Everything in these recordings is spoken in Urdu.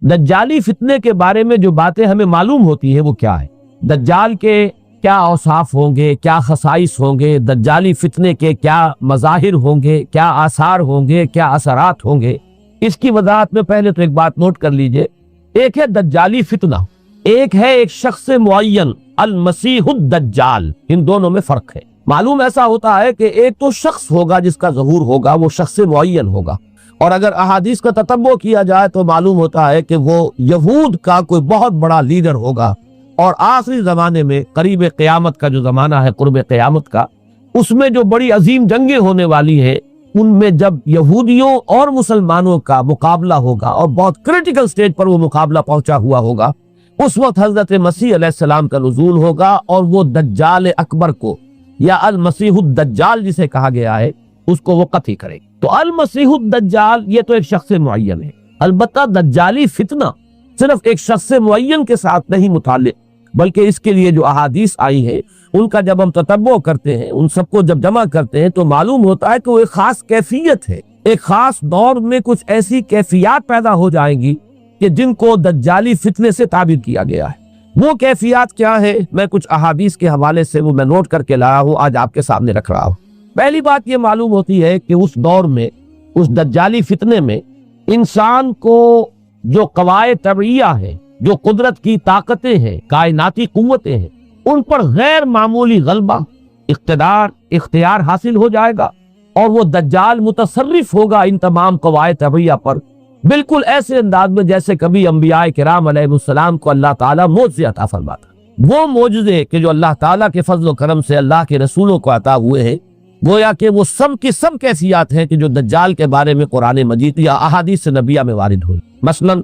دجالی فتنے کے بارے میں جو باتیں ہمیں معلوم ہوتی ہیں وہ کیا ہے؟ دجال کے کیا اوصاف ہوں گے، کیا خصائص ہوں گے، دجالی فتنے کے کیا مظاہر ہوں گے، کیا آثار ہوں گے، کیا اثرات ہوں گے، اس کی وضاحت میں پہلے تو ایک بات نوٹ کر لیجئے۔ ایک ہے دجالی فتنہ، ایک ہے ایک شخص معین المسیح الدجال، ان دونوں میں فرق ہے۔ معلوم ایسا ہوتا ہے کہ ایک تو شخص ہوگا جس کا ظہور ہوگا، وہ شخص معین ہوگا، اور اگر احادیث کا تتبع کیا جائے تو معلوم ہوتا ہے کہ وہ یہود کا کوئی بہت بڑا لیڈر ہوگا، اور آخری زمانے میں قریب قیامت کا جو زمانہ ہے، قرب قیامت کا، اس میں جو بڑی عظیم جنگیں ہونے والی ہیں، ان میں جب یہودیوں اور مسلمانوں کا مقابلہ ہوگا اور بہت کریٹیکل سٹیج پر وہ مقابلہ پہنچا ہوا ہوگا، اس وقت حضرت مسیح علیہ السلام کا نزول ہوگا، اور وہ دجال اکبر کو یا المسیح الدجال جسے کہا گیا ہے اس کو وہ قتل کرے۔ تو المسیح الدجال یہ تو ایک شخص معین ہے۔ البتہ دجالی فتنہ صرف ایک شخص معین کے ساتھ نہیں متعلق، بلکہ اس کے لیے جو احادیث آئی ہیں ان کا جب ہم تتبع کرتے ہیں، ان سب کو جب جمع کرتے ہیں تو معلوم ہوتا ہے کہ وہ ایک خاص کیفیت ہے۔ ایک خاص دور میں کچھ ایسی کیفیات پیدا ہو جائیں گی کہ جن کو دجالی فتنے سے تعبیر کیا گیا ہے۔ وہ کیفیات کیا ہے؟ میں کچھ احادیث کے حوالے سے وہ میں نوٹ کر کے لایا ہوں، آج آپ کے سامنے رکھ رہا ہوں۔ پہلی بات یہ معلوم ہوتی ہے کہ اس دور میں، اس دجالی فتنے میں، انسان کو جو قواعد طبعیہ ہیں، جو قدرت کی طاقتیں ہیں، کائناتی قوتیں ہیں، ان پر غیر معمولی غلبہ، اقتدار، اختیار حاصل ہو جائے گا، اور وہ دجال متصرف ہوگا ان تمام قواعد طبعیہ پر، بالکل ایسے انداز میں جیسے کبھی انبیاء کرام علیہ السلام کو اللہ تعالیٰ معجزے عطا فرماتا۔ وہ معجزے کہ جو اللہ تعالیٰ کے فضل و کرم سے اللہ کے رسولوں کو عطا ہوئے ہیں، گویا کہ وہ سب کی سب کیفیات ہیں کہ جو دجال کے بارے میں قرآن مجید یا احادیث نبیہ میں وارد ہوئی۔ مثلا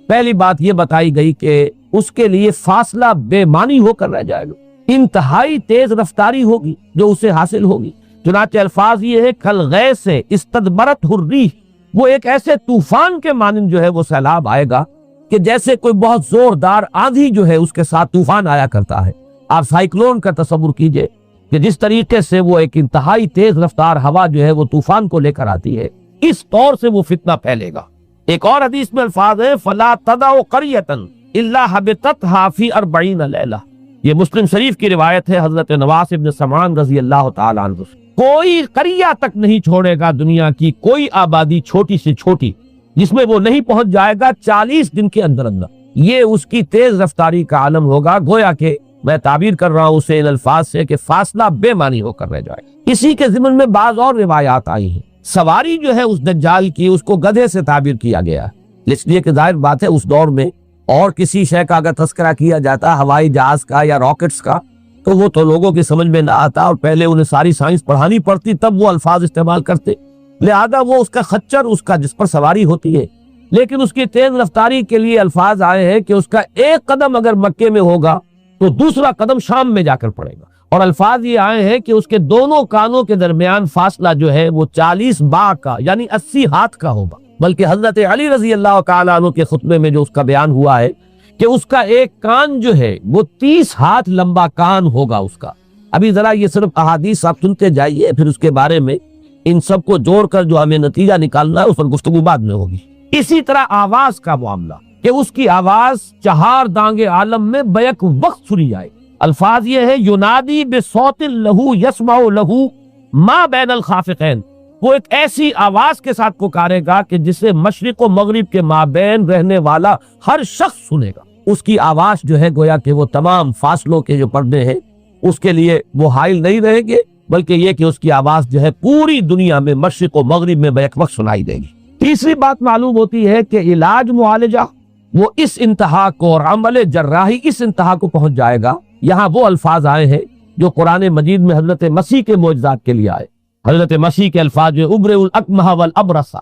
پہلی بات یہ بتائی گئی کہ اس کے لیے فاصلہ بے معنی ہو کر رہ جائے گا، انتہائی تیز رفتاری ہوگی جو اسے حاصل ہوگی۔ چنانچہ الفاظ یہ ہے کالغیث استدبرت الريح، وہ ایک ایسے طوفان کے مانند جو ہے وہ سیلاب آئے گا کہ جیسے کوئی بہت زوردار آندھی جو ہے اس کے ساتھ طوفان آیا کرتا ہے۔ آپ سائیکلون کا تصور کیجئے کہ جس طریقے سے وہ ایک انتہائی تیز رفتار ہوا جو ہے وہ طوفان کو لے کر آتی ہے، اس طور سے وہ فتنہ پھیلے گا۔ ایک اور حدیث میں الفاظ ہے فَلَا تَدَعُ قَرْيَةً إِلَّا حَبِطَتْهَا فِي 40 لَيْلَةً، یہ مسلم شریف کی روایت ہے حضرت نواس ابن سمعان رضی اللہ تعالیٰ عنہ۔ کوئی قریہ تک نہیں چھوڑے گا دنیا کی کوئی آبادی چھوٹی سے چھوٹی جس میں وہ نہیں پہنچ جائے گا 40 دن کے اندر اندر۔ یہ اس کی تیز رفتاری کا عالم ہوگا، گویا کہ میں تعبیر کر رہا ہوں اسے ان الفاظ سے کہ فاصلہ بے معنی ہو کر رہ جائے۔ اسی کے ضمن میں بعض اور روایات آئی ہیں۔ سواری جو ہے اس دجال کی، اس کو گدھے سے تعبیر کیا گیا ہے، اس لیے کہ ظاہر بات ہے اس دور میں اور کسی شے کا اگر تذکرہ کیا جاتا ہوائی جہاز کا یا راکٹس کا تو وہ تو لوگوں کی سمجھ میں نہ آتا، اور پہلے انہیں ساری سائنس پڑھانی پڑتی تب وہ الفاظ استعمال کرتے، لہذا وہ اس کا خچر، اس کا جس پر سواری ہوتی ہے، لیکن اس کی تیز رفتاری کے لیے الفاظ آئے ہیں کہ اس کا ایک قدم اگر مکے میں ہوگا تو دوسرا قدم شام میں جا کر پڑے گا، اور الفاظ یہ آئے ہیں کہ اس کے دونوں کانوں کے درمیان فاصلہ جو ہے وہ 40 باع کا یعنی 80 ہاتھ کا ہوگا۔ بلکہ حضرت علی رضی اللہ تعالیٰ عنہ کے خطبے میں جو اس کا بیان ہوا ہے کہ اس کا ایک کان جو ہے وہ 30 ہاتھ لمبا کان ہوگا اس کا۔ ابھی ذرا یہ صرف احادیث آپ سنتے جائیے، پھر اس کے بارے میں ان سب کو جوڑ کر جو ہمیں نتیجہ نکالنا ہے اس پر گفتگو بعد میں ہوگی۔ اسی طرح آواز کا معاملہ کہ اس کی آواز 4 دانگ عالم میں بیک وقت سنی جائے۔ الفاظ یہ ہے ینادی بصوت لہو یسمع لہو ما بین الخافقین، وہ ایک ایسی آواز کے ساتھ پکارے گا کہ جسے مشرق و مغرب کے مابین رہنے والا ہر شخص سنے گا۔ اس کی آواز جو ہے گویا کہ وہ تمام فاصلوں کے جو پردے ہیں اس کے لیے وہ حائل نہیں رہیں گے، بلکہ یہ کہ اس کی آواز جو ہے پوری دنیا میں مشرق و مغرب میں بیک وقت سنائی دے گی۔ تیسری بات معلوم ہوتی ہے کہ علاج معالجہ وہ اس انتہا کو، اور عمل جراحی اس انتہا کو پہنچ جائے گا۔ یہاں وہ الفاظ آئے ہیں جو قرآن مجید میں حضرت مسیح کے معجزات کے لیے آئے۔ حضرت مسیح کے الفاظ جو ابرئ الاکمہ والابرص،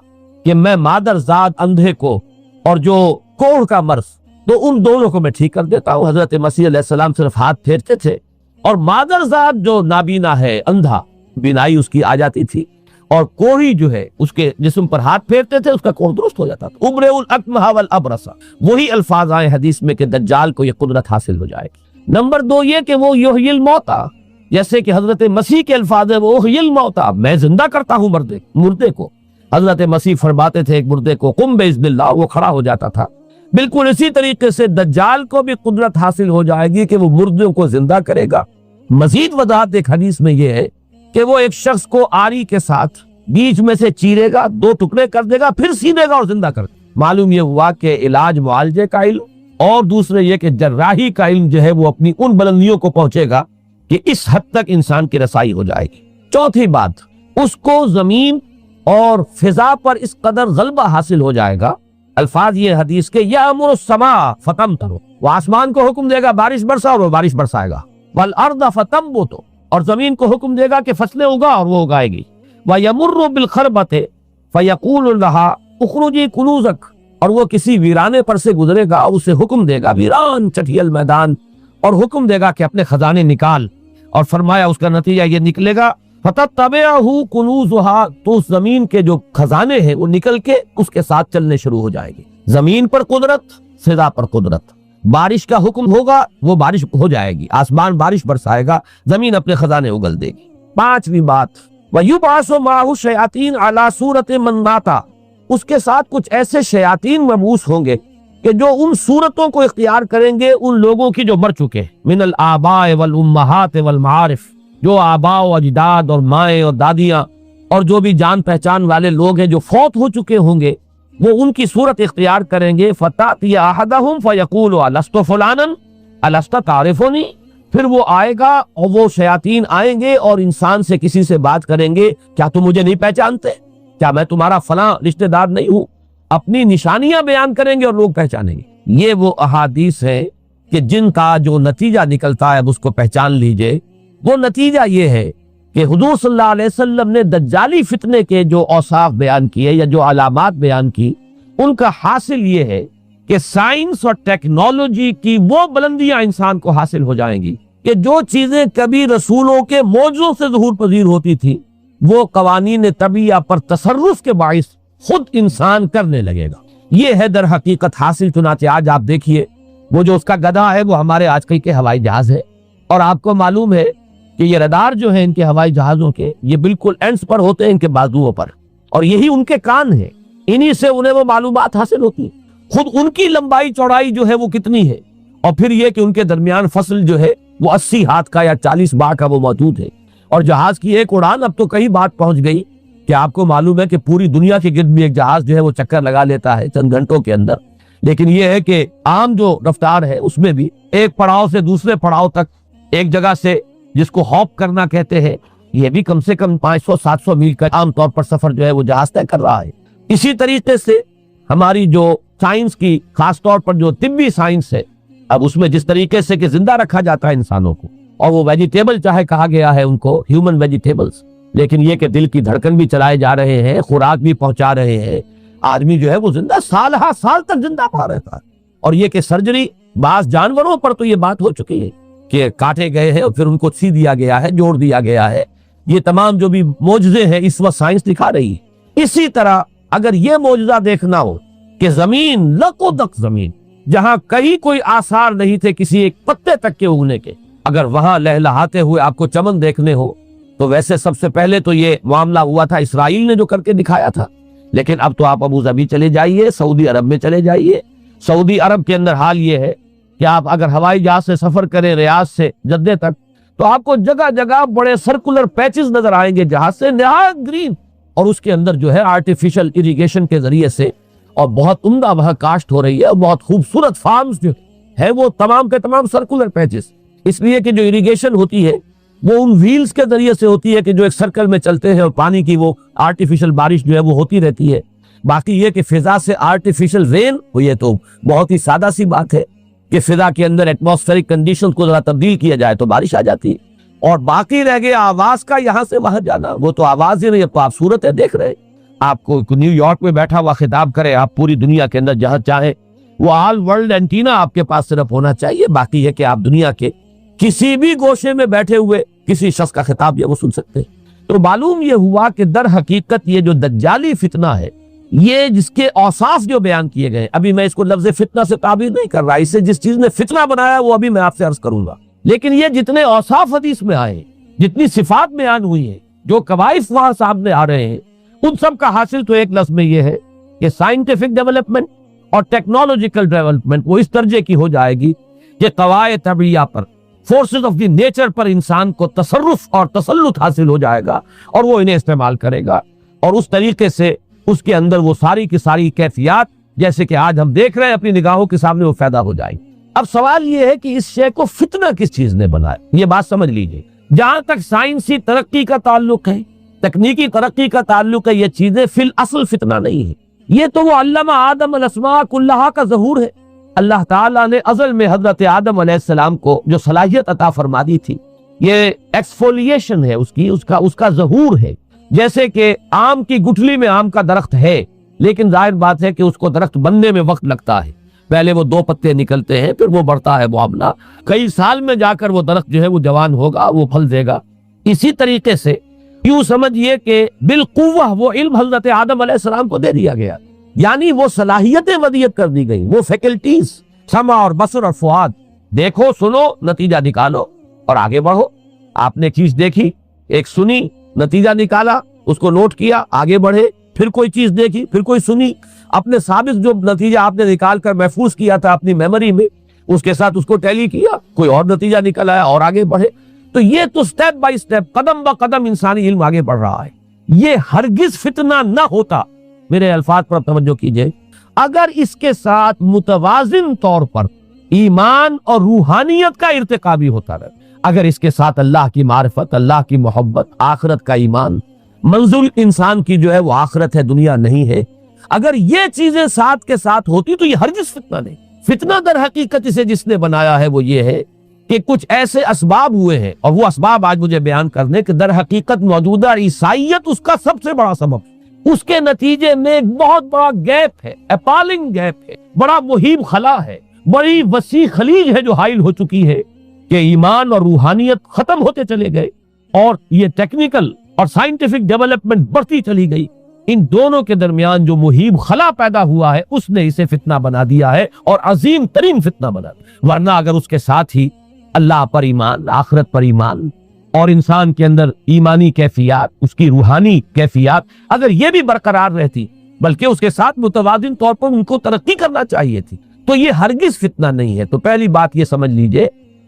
کہ میں مادر زاد اندھے کو اور جو کوڑھ کا مرض، تو ان دونوں کو میں ٹھیک کر دیتا ہوں۔ حضرت مسیح علیہ السلام صرف ہاتھ پھیرتے تھے، اور مادر زاد جو نابینا ہے، اندھا، بینائی اس کی آ جاتی تھی، اور کوڑھی جو ہے اس کے جسم پر ہاتھ پھیرتے تھے، اس کا کوڑھ درست ہو جاتا تھا۔ ابرئ الاکمہ والابرص، وہی الفاظ آئے حدیث میں کہ دجال کو یہ قدرت حاصل ہو جائے گی۔ نمبر 2 یہ کہ وہ یحیی الموتیٰ، جیسے کہ حضرت مسیح کے الفاظ ہیں وہ احیی الموتیٰ، میں زندہ کرتا ہوں مردے کو۔ حضرت مسیح فرماتے تھے ایک مردے کو قم باذن اللہ، وہ کھڑا ہو جاتا تھا۔ بالکل اسی طریقے سے دجال کو بھی قدرت حاصل ہو جائے گی کہ وہ مردوں کو زندہ کرے گا۔ مزید وضاحت ایک حدیث میں یہ ہے کہ وہ ایک شخص کو آری کے ساتھ بیچ میں سے چیرے گا، 2 ٹکڑے کر دے گا، پھر سینے گا اور زندہ کر دے گا۔ معلوم یہ ہوا کہ علاج معالجے کا علم اور دوسرے یہ کہ جراحی کا علم جو ہے وہ اپنی ان بلندیوں کو پہنچے گا کہ اس حد تک انسان کی رسائی ہو جائے گی۔ چوتھی بات، اس کو زمین اور فضا پر اس قدر غلبہ حاصل ہو جائے گا، الفاظ یہ حدیث کے یامر السماء فتمطر، وہ آسمان کو حکم دے گا بارش برسا اور وہ بارش برسائے گا، والارض فتنبت، اور زمین کو حکم دے گا کہ فصلیں اگا اور وہ اگائے گی، وَيَمُرُّ بِالْخَرْبَةِ فَيَقُولُ لَهَا اُخْرُجِي كُنُوزَكَ، اور وہ کسی ویرانے پر سے گزرے گا، اسے حکم دے گا، ویران چٹھیل میدان، اور حکم دے گا کہ اپنے خزانے نکال، اور فرمایا اس کا نتیجہ یہ نکلے گا فَتَتَّبِعُهُ كُنُوزُهَا، تو اس زمین کے جو خزانے ہیں وہ نکل کے اس کے ساتھ چلنے شروع ہو جائے گی۔ زمین پر قدرت، فضا پر قدرت، بارش کا حکم ہوگا وہ بارش ہو جائے گی، آسمان بارش برسائے گا، زمین اپنے خزانے اگل دے گی۔ پانچویں بات، وَيُبْعَثُ مَعَهُ الشَّيَاطِينُ عَلَى صُورَةِ مَن مَاتَ، اس کے ساتھ کچھ ایسے شیاطین مبعوث ہوں گے کہ جو ان صورتوں کو اختیار کریں گے ان لوگوں کی جو مر چکے، من الآباء والأمہات والمعارف، جو آباء و اجداد اور مائیں اور دادیاں اور جو بھی جان پہچان والے لوگ ہیں جو فوت ہو چکے ہوں گے، وہ ان کی صورت اختیار کریں گے۔ فَتَأْتِيَ أَحَدَهُمْ فَيَقُولُ أَلَسْتُ فُلَانًا أَلَسْتَ تَعْرِفُنِي، پھر وہ آئے گا اور وہ شیاطین آئیں گے اور انسان سے کسی سے بات کریں گے، کیا تم مجھے نہیں پہچانتے؟ کیا میں تمہارا فلاں رشتہ دار نہیں ہوں؟ اپنی نشانیاں بیان کریں گے اور لوگ پہچانیں گے۔ یہ وہ احادیث ہیں کہ جن کا جو نتیجہ نکلتا ہے اب اس کو پہچان لیجئے۔ وہ نتیجہ یہ ہے کہ حضور صلی اللہ علیہ وسلم نے دجالی فتنے کے جو اوصاف بیان کیے یا جو علامات بیان کی، ان کا حاصل یہ ہے کہ سائنس اور ٹیکنالوجی کی وہ بلندیاں انسان کو حاصل ہو جائیں گی کہ جو چیزیں کبھی رسولوں کے معجزوں سے ظہور پذیر ہوتی تھی، وہ قوانین طبیعہ پر تصرف کے باعث خود انسان کرنے لگے گا۔ یہ ہے در حقیقت حاصل۔ چنانچہ آج آپ دیکھیے وہ جو اس کا گدھا ہے وہ ہمارے آج کل کے ہوائی جہاز ہے، اور آپ کو معلوم ہے کہ یہ ریڈار جو ہیں ان کے ہوائی جہازوں کے، یہ بالکل اینڈز پر ہوتے ہیں ان کے بازوؤں پر، اور یہی ان کے کان ہیں، انہی سے انہیں وہ معلومات حاصل ہوتی ہیں۔ خود ان کی لمبائی چوڑائی جو ہے وہ کتنی ہے، اور پھر یہ کہ ان کے درمیان فصل جو ہے وہ 80 ہاتھ کا یا 40 باہ کا وہ موجود ہے، اور جہاز کی ایک اڑان اب تو کئی بات پہنچ گئی کہ آپ کو معلوم ہے کہ پوری دنیا کے گرد بھی ایک جہاز جو ہے وہ چکر لگا لیتا ہے چند گھنٹوں کے اندر۔ لیکن یہ ہے کہ عام جو رفتار ہے اس میں بھی ایک پڑاؤ سے دوسرے پڑاؤ تک، ایک جگہ سے جس کو ہاپ کرنا کہتے ہیں، یہ بھی کم سے کم 500-700 میل کا عام طور پر سفر جو ہے وہ جہاز طے کر رہا ہے۔ اسی طریقے سے ہماری جو سائنس کی، خاص طور پر جو طبی سائنس ہے، اب اس میں جس طریقے سے کہ زندہ رکھا جاتا ہے انسانوں کو، اور وہ ویجیٹیبل چاہے کہا گیا ہے ان کو ہیومن ویجیٹیبلز، لیکن یہ کہ دل کی دھڑکن بھی چلائے جا رہے ہیں، خوراک بھی پہنچا رہے ہیں، آدمی جو ہے وہ زندہ سال ہا سال تک زندہ پا رہتا ہے۔ اور یہ کہ سرجری بعض جانوروں پر تو یہ بات ہو چکی ہے کہ کاٹے گئے ہیں اور پھر ان کو سی دیا گیا ہے، جوڑ دیا گیا ہے۔ یہ تمام جو بھی معجزے ہیں اس وقت سائنس دکھا رہی ہے۔ اسی طرح اگر یہ معجزہ دیکھنا ہو کہ زمین لقدق زمین، جہاں کہیں کوئی آثار نہیں تھے کسی ایک پتے تک کے اگنے کے، اگر وہاں لہلہاتے ہوئے آپ کو چمن دیکھنے ہو تو ویسے سب سے پہلے تو یہ معاملہ ہوا تھا اسرائیل نے جو کر کے دکھایا تھا، لیکن اب تو آپ ابو ظبی چلے جائیے، سعودی عرب میں چلے جائیے۔ سعودی عرب کے اندر حال یہ ہے کہ آپ اگر ہوائی جہاز سے سفر کریں ریاض سے جدہ تک تو آپ کو جگہ جگہ بڑے سرکولر پیچز نظر آئیں گے جہاز سے، نہایت گرین، اور اس کے اندر جو ہے آرٹیفیشل اریگیشن کے ذریعے سے اور بہت عمدہ وہاں کاشت ہو رہی ہے، اور بہت خوبصورت فارمز جو ہے وہ تمام کے تمام سرکولر پیچز، اس لیے کہ جو اریگیشن ہوتی ہے وہ ان ویلز کے ذریعے سے ہوتی ہے کہ جو ایک سرکل میں چلتے ہیں اور پانی کی وہ آرٹیفیشل بارش جو ہے وہ ہوتی رہتی ہے۔ باقی یہ کہ فضا سے آرٹیفیشل رین، یہ تو بہت ہی سادہ سی بات ہے کہ فضا کے اندر ایٹماسفیرک کنڈیشن کو ذرا تبدیل کیا جائے تو بارش آ جاتی ہے۔ اور باقی رہ گیا آواز کا یہاں سے وہاں جانا، وہ تو آواز ہی نہیں، اب تو آپ صورتیں دیکھ رہے ہیں۔ آپ کو نیو یارک میں بیٹھا ہوا خطاب کرے، آپ پوری دنیا کے اندر جہاں چاہیں، وہ آل ورلڈ اینٹینا آپ کے پاس صرف ہونا چاہیے، باقی ہے کہ آپ دنیا کے کسی بھی گوشے میں بیٹھے ہوئے کسی شخص کا خطاب یہ وہ سن سکتے ہیں۔ تو معلوم یہ ہوا کہ در حقیقت یہ جو دجالی فتنہ ہے، یہ جس کے اوصاف جو بیان کیے گئے، ابھی میں اس کو لفظ فتنہ سے تعبیر نہیں کر رہا، اسے جس چیز نے فتنہ بنایا وہ ابھی میں آپ سے عرض کروں گا، لیکن یہ جتنے اوصاف حدیث میں آئے، جتنی صفات بیان ہوئی ہیں، جو کوائف وہاں سامنے آ رہے ہیں، ان سب کا حاصل تو ایک لفظ میں یہ ہے کہ سائنٹیفک ڈیولپمنٹ اور ٹیکنالوجیکل ڈیولپمنٹ وہ اس درجے کی ہو جائے گی کہ قواعد طبیعہ پر، فورسز آف دی نیچر پر انسان کو تصرف اور تسلط حاصل ہو جائے گا اور وہ انہیں استعمال کرے گا، اور اس طریقے سے اس کے اندر وہ ساری کی ساری کیفیات جیسے کہ آج ہم دیکھ رہے ہیں اپنی نگاہوں کے سامنے وہ پیدا ہو جائیں۔ اب سوال یہ ہے کہ اس شے کو فتنہ کس چیز نے بنایا؟ یہ بات سمجھ لیجئے، جہاں تک سائنسی ترقی کا تعلق ہے، تکنیکی ترقی کا تعلق ہے، یہ چیزیں فی الاصل فتنہ نہیں ہے، یہ تو وہ علم آدم الاسماء کلہا کا ظہور ہے۔ اللہ تعالیٰ نے ازل میں حضرت آدم علیہ السلام کو جو صلاحیت عطا فرما دی تھی، یہ ایکسفولیشن ہے اس کا ظہور ہے۔ جیسے کہ آم کی گٹھلی میں آم کا درخت ہے، لیکن ظاہر بات ہے کہ اس کو درخت بننے میں وقت لگتا ہے، پہلے وہ 2 پتے نکلتے ہیں، پھر وہ بڑھتا ہے معاملہ، کئی سال میں جا کر وہ درخت جو ہے وہ جوان ہوگا، وہ پھل دے گا۔ اسی طریقے سے یوں سمجھیے کہ بالقوہ وہ علم حضرت آدم علیہ السلام کو دے دیا گیا، یعنی وہ صلاحیتیں ودیت کر دی گئی، وہ فیکلٹیز، سمع اور بصر اور فؤاد، دیکھو سنو نتیجہ نکالو اور آگے بڑھو۔ آپ نے چیز دیکھی، ایک سنی، نتیجہ نکالا، اس کو نوٹ کیا، آگے بڑھے، پھر کوئی چیز دیکھی، پھر کوئی سنی، اپنے سابق جو نتیجہ آپ نے نکال کر محفوظ کیا تھا اپنی میموری میں، اس کے ساتھ اس کو ٹیلی کیا، کوئی اور نتیجہ نکل آیا اور آگے بڑھے۔ تو یہ تو سٹیپ بائی سٹیپ، قدم با قدم انسانی علم آگے بڑھ رہا ہے۔ یہ ہرگز فتنہ نہ ہوتا، میرے الفاظ پر توجہ کیجئے، اگر اس کے ساتھ متوازن طور پر ایمان اور روحانیت کا ارتقا بھی ہوتا رہے، اگر اس کے ساتھ اللہ کی معرفت، اللہ کی محبت، آخرت کا ایمان، منزل انسان کی جو ہے وہ آخرت ہے، دنیا نہیں ہے، اگر یہ چیزیں ساتھ کے ساتھ ہوتی تو یہ ہرگز فتنہ نہیں۔ فتنہ در حقیقت اسے جس نے بنایا ہے وہ یہ ہے کہ کچھ ایسے اسباب ہوئے ہیں، اور وہ اسباب آج مجھے بیان کرنے کہ در حقیقت موجودہ عیسائیت اس کا سب سے بڑا سبب، اس کے نتیجے میں ایک بہت بڑا گیپ ہے، اپالنگ گیپ ہے، بڑا مہیب خلا ہے، بڑی وسیع خلیج ہے جو حائل ہو چکی ہے کہ ایمان اور روحانیت ختم ہوتے چلے گئے، اور یہ ٹیکنیکل اور سائنٹیفک ڈیولپمنٹ بڑھتی چلی گئی۔ ان دونوں کے درمیان جو مہیب خلا پیدا ہوا ہے اس نے اسے فتنہ بنا دیا ہے، اور عظیم ترین فتنہ بنا دیا۔ ورنہ اگر اس کے ساتھ ہی اللہ پر ایمان، آخرت پر ایمان، اور انسان کے اندر ایمانی کیفیات، اس کی روحانی کیفیات اگر یہ بھی برقرار رہتی، بلکہ اس کے ساتھ متوازن طور پر ان کو ترقی کرنا چاہیے تھی، تو یہ ہرگز فتنہ نہیں ہے۔ تو پہلی بات یہ سمجھ لیجئے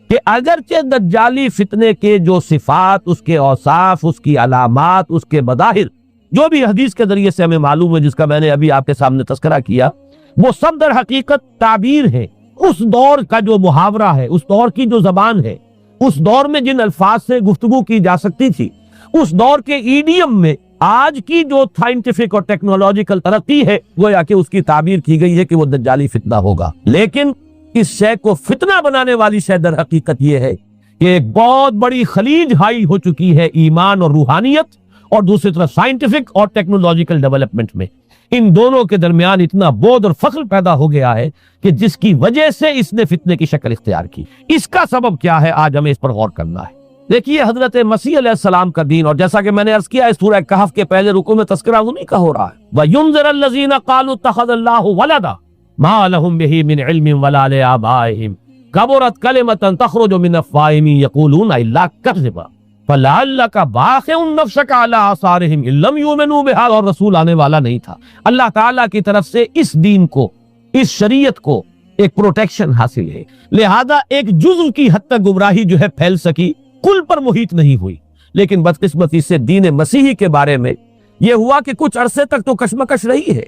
کہ اگرچہ دجالی فتنے کے جو صفات، اس کے اوصاف، اس کی علامات، اس کے مظاہر جو بھی حدیث کے ذریعے سے ہمیں معلوم ہے، جس کا میں نے ابھی آپ کے سامنے تذکرہ کیا، وہ سب در حقیقت تعبیر ہے اس دور کا جو محاورہ ہے، اس دور کی جو زبان ہے، اس دور میں جن الفاظ سے گفتگو کی جا سکتی تھی، اس دور کے ایڈیم میں آج کی جو سائنٹیفک اور ٹیکنالوجیکل ترقی ہے، گویا کہ اس کی تعبیر کی گئی ہے کہ وہ دجالی فتنہ ہوگا۔ لیکن اس شے کو فتنہ بنانے والی شے در حقیقت یہ ہے کہ ایک بہت بڑی خلیج حائل ہو چکی ہے ایمان اور روحانیت، اور دوسری طرف سائنٹیفک اور ٹیکنالوجیکل ڈیولپمنٹ میں ان دونوں کے درمیان اتنا بود اور فخر پیدا ہو گیا ہے کہ جس کی وجہ سے اس نے فتنے کی شکل اختیار کی۔ اس کا سبب کیا ہے، آج ہمیں اس پر غور کرنا ہے۔ دیکھیے حضرت مسیح علیہ السلام کا دین، اور جیسا کہ میں نے عرض کیا اس سورہ کہف کے پہلے رکوع میں تذکرہ انہی کا ہو رہا ہے، وَيُنذِرَ الَّذِينَ قَالُوا اتَّخَذَ اللَّهُ وَلَدًا مَا لَهُم بِهِ مِنْ عِلْمٍ وَلَا لِآبَائِهِمْ كَبُرَتْ كَلِمَةً تَخْرُجُ مِنْ أَفْوَاهِهِمْ يَقُولُونَ إِلَّا كَذِبًا فَلَعَلَّكَ بَاخِعٌ نَفْسَكَ عَلَىٰ آثَارِهِمْ إِن لَّمْ يُؤْمِنُوا بِهَٰذَا، اور رسول آنے والا نہیں تھا۔ اللہ تعالیٰ کی طرف سے اس دین کو، اس شریعت کو ایک پروٹیکشن حاصل ہے، لہذا ایک جزو کی حد تک گمراہی جو ہے پھیل سکی، کل پر محیط نہیں ہوئی۔ لیکن بدقسمتی سے دین مسیحی کے بارے میں یہ ہوا کہ کچھ عرصے تک تو کشمکش رہی ہے۔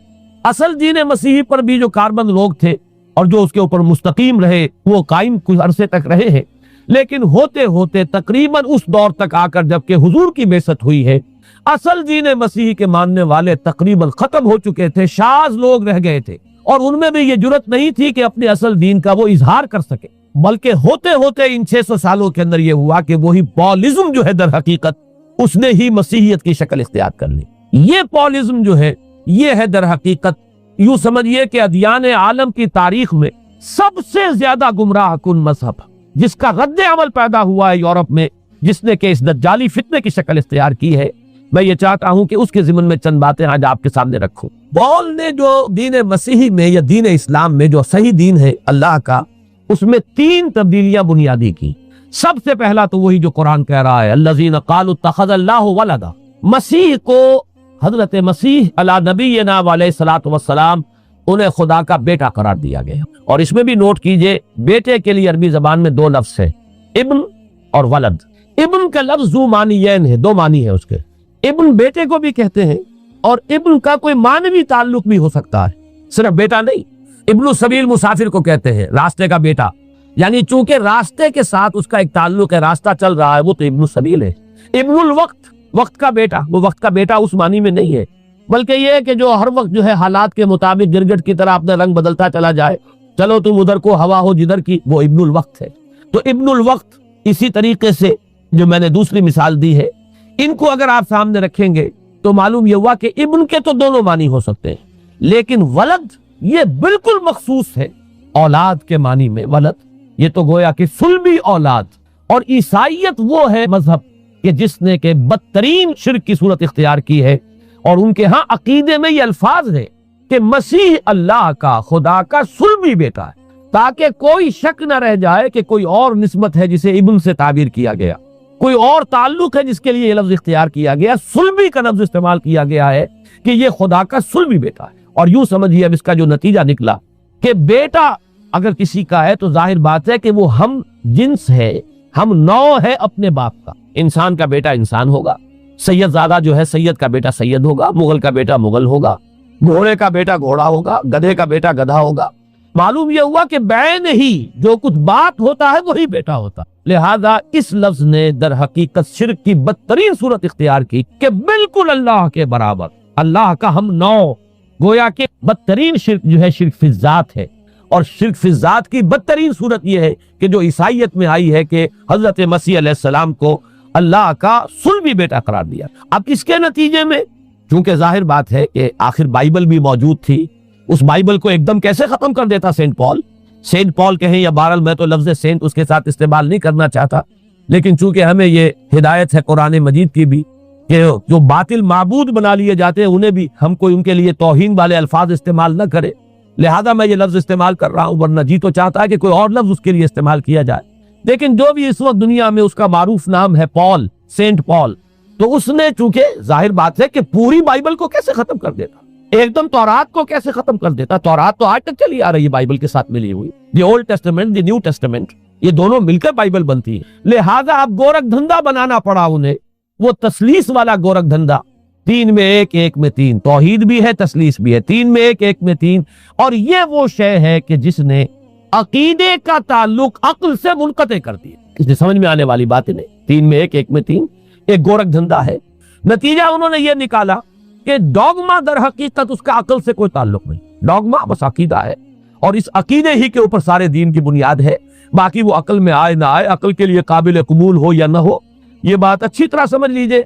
اصل دین مسیحی پر بھی جو کاربند لوگ تھے اور جو اس کے اوپر مستقیم رہے، وہ قائم کچھ عرصے تک رہے ہیں، لیکن ہوتے ہوتے تقریباً اس دور تک آ کر جب کہ حضور کی بعثت ہوئی ہے، اصل دین مسیحی کے ماننے والے تقریباً ختم ہو چکے تھے، شاذ لوگ رہ گئے تھے، اور ان میں بھی یہ جرت نہیں تھی کہ اپنے اصل دین کا وہ اظہار کر سکے، بلکہ ہوتے ہوتے ان 600 سالوں کے اندر یہ ہوا کہ وہی پالزم جو ہے در حقیقت اس نے ہی مسیحیت کی شکل اختیار کر لی۔ یہ پالزم جو ہے یہ ہے در حقیقت، یوں سمجھیے کہ ادیان عالم کی تاریخ میں سب سے زیادہ گمراہ کن مذہب، جس کا رد عمل پیدا ہوا ہے یورپ میں، جس نے کہ اس دجالی فتنے کی شکل اختیار کی ہے۔ میں یہ چاہتا ہوں کہ اس کے ضمن میں چند باتیں آج آپ کے سامنے رکھوں۔ پال نے جو دین مسیحی میں یا دین اسلام میں جو صحیح دین ہے اللہ کا، اس میں 3 تبدیلیاں بنیادی کی۔ سب سے پہلا تو وہی جو قرآن کہہ رہا ہے، الذین قالوا اتخذ اللہ ولدا، مسیح کو، حضرت مسیح علی نبینا علیہ الصلوۃ والسلام انہیں خدا کا بیٹا قرار دیا گیا. اور اس میں بھی نوٹ کیجئے بیٹے کے لیے عربی زبان میں دو لفظ ہے، ابن اور ولد. ابن کا لفظ ذو معنیین ہے، دو معنی ہے اس کے. ابن بیٹے کو بھی کہتے ہیں اور ابن کا کوئی معنوی تعلق بھی ہو سکتا ہے، صرف بیٹا نہیں. ابن السبیل مسافر کو کہتے ہیں، راستے کا بیٹا، یعنی چونکہ راستے کے ساتھ اس کا ایک تعلق ہے، راستہ چل رہا ہے، وہ تو ابن السبیل ہے. ابن الوقت، وقت کا بیٹا، وہ وقت کا بیٹا اس معنی میں نہیں ہے، بلکہ یہ ہے کہ جو ہر وقت جو ہے حالات کے مطابق گرگٹ کی طرح اپنا رنگ بدلتا چلا جائے، چلو تم ادھر کو ہوا ہو جدھر کی، وہ ابن الوقت ہے. تو ابن الوقت اسی طریقے سے جو میں نے دوسری مثال دی ہے، ان کو اگر آپ سامنے رکھیں گے تو معلوم یہ ہوا کہ ابن کے تو دونوں معنی ہو سکتے ہیں، لیکن ولد یہ بالکل مخصوص ہے اولاد کے معنی میں. ولد یہ تو گویا کہ صلبی اولاد. اور عیسائیت وہ ہے مذہب کہ جس نے کہ بدترین شرک کی صورت اختیار کی ہے، اور ان کے ہاں عقیدے میں یہ الفاظ ہے کہ مسیح اللہ کا، خدا کا صلبی بیٹا ہے، تاکہ کوئی شک نہ رہ جائے کہ کوئی اور نسبت ہے جسے ابن سے تعبیر کیا گیا، کوئی اور تعلق ہے جس کے لیے یہ لفظ اختیار کیا گیا. صلبی کا لفظ استعمال کیا گیا ہے کہ یہ خدا کا صلبی بیٹا ہے. اور یوں سمجھیے اب اس کا جو نتیجہ نکلا کہ بیٹا اگر کسی کا ہے تو ظاہر بات ہے کہ وہ ہم جنس ہے، ہم نوع ہے اپنے باپ کا. انسان کا بیٹا انسان ہوگا، سید زادہ جو ہے سید کا بیٹا سید ہوگا، مغل کا بیٹا مغل ہوگا، گھوڑے کا بیٹا گھوڑا ہوگا، گدھے کا بیٹا گدھا ہوگا. معلوم یہ ہوا کہ بعین ہی جو کچھ بات ہوتا ہے وہی بیٹا ہوتا. لہذا اس لفظ نے در حقیقت شرک کی بدترین صورت اختیار کی کہ بالکل اللہ کے برابر، اللہ کا ہم نوع. گویا کہ بدترین شرک جو ہے شرک فی الذات ہے. اور شرک فی الذات کی بدترین صورت یہ ہے کہ جو عیسائیت میں آئی ہے کہ حضرت مسیح علیہ السلام کو اللہ کا صلبی بیٹا قرار دیا. اب اس کے نتیجے میں چونکہ ظاہر بات ہے کہ آخر بائبل بھی موجود تھی، اس بائبل کو ایک دم کیسے ختم کر دیتا سینٹ پال. سینٹ پال کہیں یا بہرحال میں تو لفظ سینٹ اس کے ساتھ استعمال نہیں کرنا چاہتا، لیکن چونکہ ہمیں یہ ہدایت ہے قرآن مجید کی بھی کہ جو باطل معبود بنا لیے جاتے ہیں انہیں بھی ہم کوئی ان کے لیے توہین والے الفاظ استعمال نہ کرے، لہذا میں یہ لفظ استعمال کر رہا ہوں، ورنہ جی تو چاہتا ہے کہ کوئی اور لفظ اس کے لیے استعمال کیا جائے. لیکن جو بھی اس وقت دنیا میں اس کا معروف نام ہے پال، سینٹ پال، تو اس نے چونکہ ظاہر بات ہے کہ پوری بائبل کو کیسے ختم کر دیتا، ایک دم تورات کو کیسے ختم کر دیتا. تورات تو آج تک چلی آ رہی ہے بائبل کے ساتھ ملی ہوئی، the old testament, the new testament, یہ دونوں مل کر بائبل بنتی ہے. لہذا اب گورکھ دھندا بنانا پڑا انہیں، وہ تسلیس والا گورکھ دھندا، 3 میں 1 1 میں 3، توحید بھی ہے تسلیس بھی ہے، 3 میں 1 1 میں 3. اور یہ وہ شے ہے کہ جس نے عقیدے کا تعلق عقل سے منقطع کر دیا. اس نے سمجھ میں آنے والی باتیں نہیں. 3 میں 1 1 میں 3 ایک گورکھ دھندا ہے. نتیجہ انہوں نے یہ نکالا کہ ڈوگما در حقیقت اس کا عقل سے کوئی تعلق نہیں، ڈوگما بس عقیدہ ہے، اور اس عقیدے ہی کے اوپر سارے دین کی بنیاد ہے. باقی وہ عقل میں آئے نہ آئے، عقل کے لیے قابل قبول ہو یا نہ ہو، یہ بات اچھی طرح سمجھ لیجئے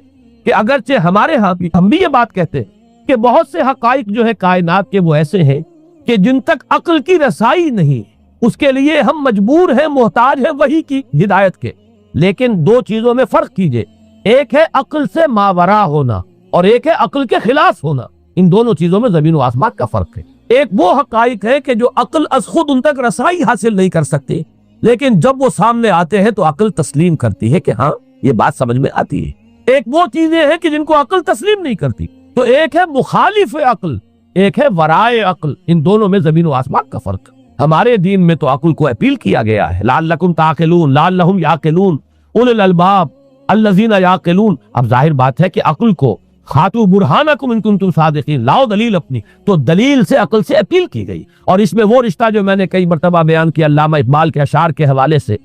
کہ اگرچہ ہمارے ہاں بھی ہم بھی یہ بات کہتے ہیں کہ بہت سے حقائق جو ہے کائنات کے وہ ایسے ہیں کہ جن تک عقل کی رسائی نہیں، اس کے لیے ہم مجبور ہیں، محتاج ہیں وحی کی ہدایت کے. لیکن دو چیزوں میں فرق کیجئے، ایک ہے عقل سے ماورا ہونا اور ایک ہے عقل کے خلاف ہونا. ان دونوں چیزوں میں زمین و آسمان کا فرق ہے. ایک وہ حقائق ہے کہ جو عقل از خود ان تک رسائی حاصل نہیں کر سکتی، لیکن جب وہ سامنے آتے ہیں تو عقل تسلیم کرتی ہے کہ ہاں یہ بات سمجھ میں آتی ہے. ایک وہ چیزیں ہیں کہ جن کو عقل تسلیم نہیں کرتی. تو ایک ہے مخالف عقل، ایک ہے ورائے عقل. ان دونوں میں زمین و آسمان کا فرق. ہمارے دین میں تو عقل کو اپیل کیا گیا ہے، لعلکم تعقلون، لعلہم یعقلون، اولو الالباب الذین یعقلون. اب ظاہر بات ہے کہ عقل کو خاتو برہانکم ان کنتم صادقین، لاؤ دلیل اپنی، تو دلیل سے عقل سے اپیل کی گئی. اور اس میں وہ رشتہ جو میں نے کئی مرتبہ بیان کیا علامہ اقبال کے اشعار کے حوالے سے